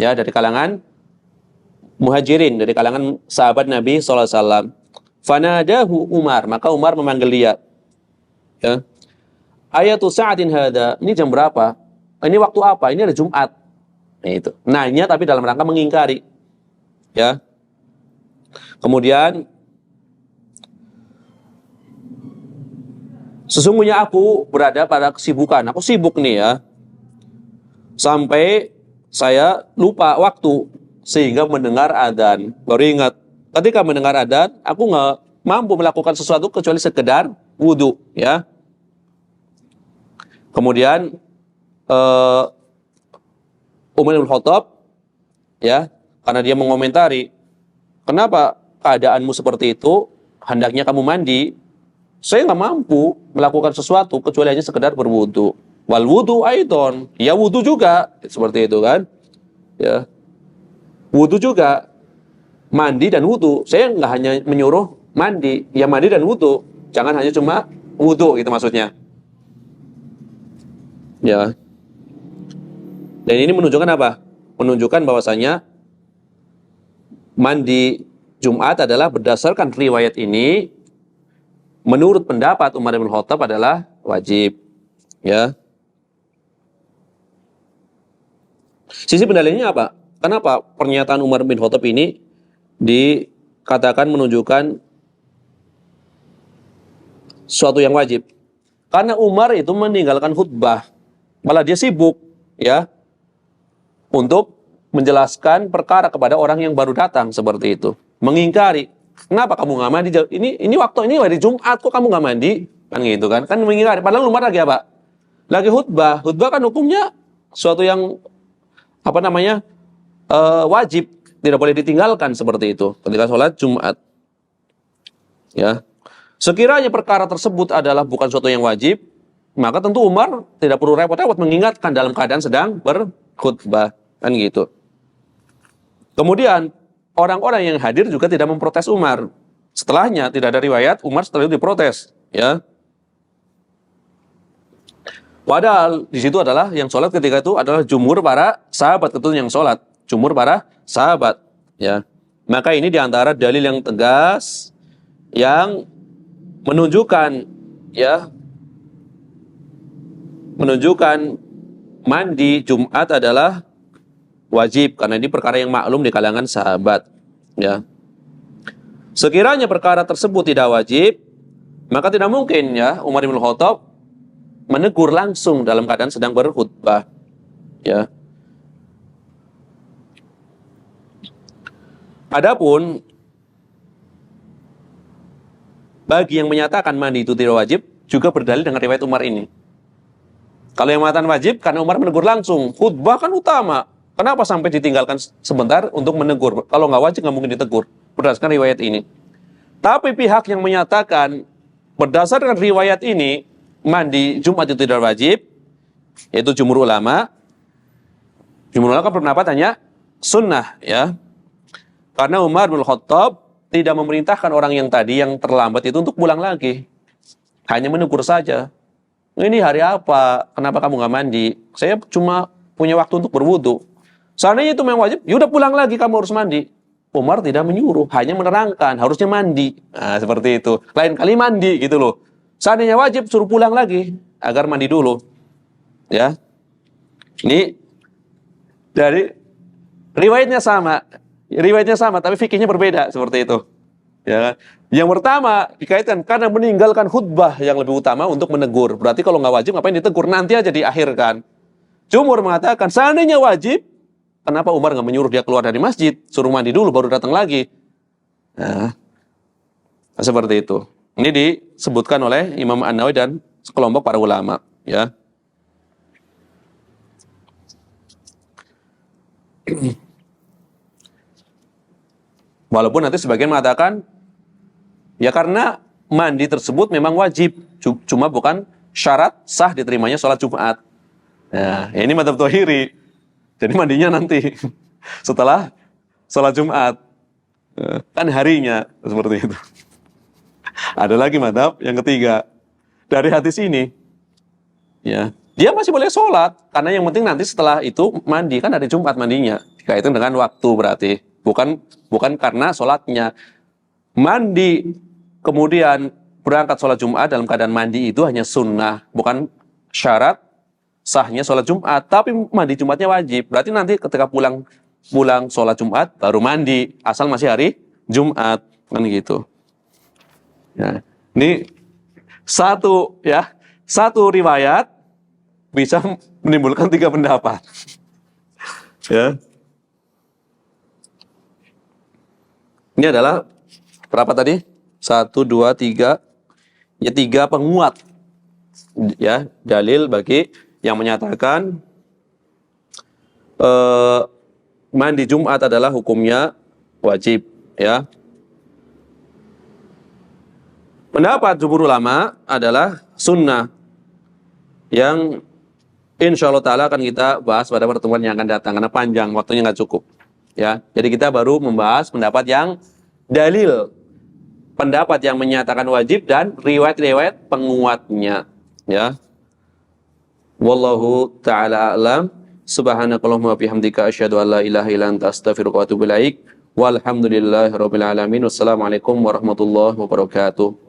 Ya, dari kalangan muhajirin, dari kalangan sahabat Nabi SAW. Fanadahu Umar, maka Umar memanggil dia. Ya. Ayatu sa'atin hada, ini jam berapa? Ini waktu apa? Ini ada Jumat. Nah, itu. Nanya tapi dalam rangka mengingkari. Ya. Kemudian sesungguhnya aku berada pada kesibukan. Aku sibuk nih ya. Sampai saya lupa waktu sehingga mendengar adzan. Baru ingat, ketika mendengar adzan, aku nggak mampu melakukan sesuatu kecuali sekedar wudu, ya. Kemudian Umar bin Khattab, ya, karena dia mengomentari, kenapa keadaanmu seperti itu? Hendaknya kamu mandi. Saya nggak mampu melakukan sesuatu kecuali hanya sekedar berwudu. Wal wudu aidon, ya wudu juga, seperti itu kan, ya. Wudu juga, mandi dan wudu. Saya nggak hanya menyuruh mandi, ya mandi dan wudu. Jangan hanya cuma wudu, gitu maksudnya. Ya. Dan ini menunjukkan apa? Menunjukkan bahwasanya mandi Jumat adalah berdasarkan riwayat ini, menurut pendapat Umar bin Khattab adalah wajib. Ya. Sisi pendalilannya apa? Kenapa pernyataan Umar bin Khattab ini dikatakan menunjukkan suatu yang wajib? Karena Umar itu meninggalkan khutbah, malah dia sibuk, ya. untuk menjelaskan perkara kepada orang yang baru datang seperti itu. Mengingkari, kenapa kamu nggak mandi? Ini waktu ini hari Jumat kok kamu nggak mandi? Kan gitu kan? Kan mengingkari. Padahal Umar lagi apa? Lagi khutbah. Khutbah kan hukumnya suatu yang apa namanya wajib, tidak boleh ditinggalkan seperti itu ketika sholat Jumat. Ya, sekiranya perkara tersebut adalah bukan suatu yang wajib, maka tentu Umar tidak perlu repot-repot mengingatkan dalam keadaan sedang berkhutbah, kan gitu. Kemudian orang-orang yang hadir juga tidak memprotes Umar. Setelahnya tidak ada riwayat Umar setelah itu diprotes, ya. Padahal di situ adalah yang sholat ketika itu adalah jumhur para sahabat, itu yang sholat, jumhur para sahabat, ya. Maka ini diantara dalil yang tegas yang menunjukkan, ya, menunjukkan mandi Jumat adalah wajib karena ini perkara yang maklum di kalangan sahabat, ya. Sekiranya perkara tersebut tidak wajib, maka tidak mungkin, ya, Umar bin Khattab menegur langsung dalam keadaan sedang berkhutbah, ya. Adapun bagi yang menyatakan mandi itu tidak wajib juga berdalil dengan riwayat Umar ini. Kalau yang mengatakan wajib karena Umar menegur langsung, khutbah kan utama. Kenapa sampai ditinggalkan sebentar untuk menegur? Kalau nggak wajib nggak mungkin ditegur. Berdasarkan riwayat ini. Tapi pihak yang menyatakan berdasarkan riwayat ini mandi Jumat itu tidak wajib, yaitu jumhur ulama. Jumhur ulama berpendapat hanya sunnah, ya. Karena Umar bin Khattab tidak memerintahkan orang yang tadi yang terlambat itu untuk pulang lagi. Hanya menegur saja. Ini hari apa? Kenapa kamu nggak mandi? Saya cuma punya waktu untuk berwudu. Seandainya itu memang wajib, yaudah pulang lagi kamu harus mandi. Umar tidak menyuruh, hanya menerangkan harusnya mandi. Nah, seperti itu. Lain kali mandi gitu loh. Seandainya wajib suruh pulang lagi agar mandi dulu. Ya. Ini dari riwayatnya sama. Riwayatnya sama tapi fikihnya berbeda seperti itu. Ya. Yang pertama dikaitkan karena meninggalkan khutbah yang lebih utama untuk menegur. Berarti kalau nggak wajib ngapain ditegur? Nanti aja diakhirkan. Jumhur mengatakan seandainya wajib, kenapa Umar nggak menyuruh dia keluar dari masjid, suruh mandi dulu baru datang lagi? Nah, seperti itu. Ini disebutkan oleh Imam An-Nawawi dan sekelompok para ulama, ya. Walaupun nanti sebagian mengatakan ya karena mandi tersebut memang wajib, cuma bukan syarat sah diterimanya sholat Jumat. Nah, ini madzhab Thahiri. Jadi mandinya nanti setelah sholat Jumat, kan harinya seperti itu. Ada lagi madzhab yang ketiga dari hadis ini, ya dia masih boleh sholat karena yang penting nanti setelah itu mandi, kan hari Jumat mandinya, dikaitkan dengan waktu berarti bukan karena sholatnya. Mandi kemudian berangkat sholat Jumat dalam keadaan mandi itu hanya sunnah, bukan syarat sahnya sholat Jumat, tapi mandi Jumatnya wajib. Berarti nanti ketika pulang sholat Jumat baru mandi, asal masih hari Jumat, kan gitu. Ya, ini satu riwayat bisa menimbulkan 3 pendapat. Ya. Ini adalah berapa tadi? 1, 2, 3. Ya 3 penguat. Ya, dalil bagi yang menyatakan mandi Jumat adalah hukumnya wajib, ya. Pendapat jumhur ulama adalah sunnah yang insya Allah Ta'ala akan kita bahas pada pertemuan yang akan datang karena panjang, waktunya nggak cukup, ya. Jadi kita baru membahas pendapat yang dalil, pendapat yang menyatakan wajib dan riwayat-riwayat penguatnya, ya. Wallahu ta'ala a'lam. Subhanakallahumma bihamdika asyhadu an la ilaha illa anta astaghfiruka wa atubu ilaik. Walhamdulillahirabbil alamin. Wassalamualaikum warahmatullahi wabarakatuh.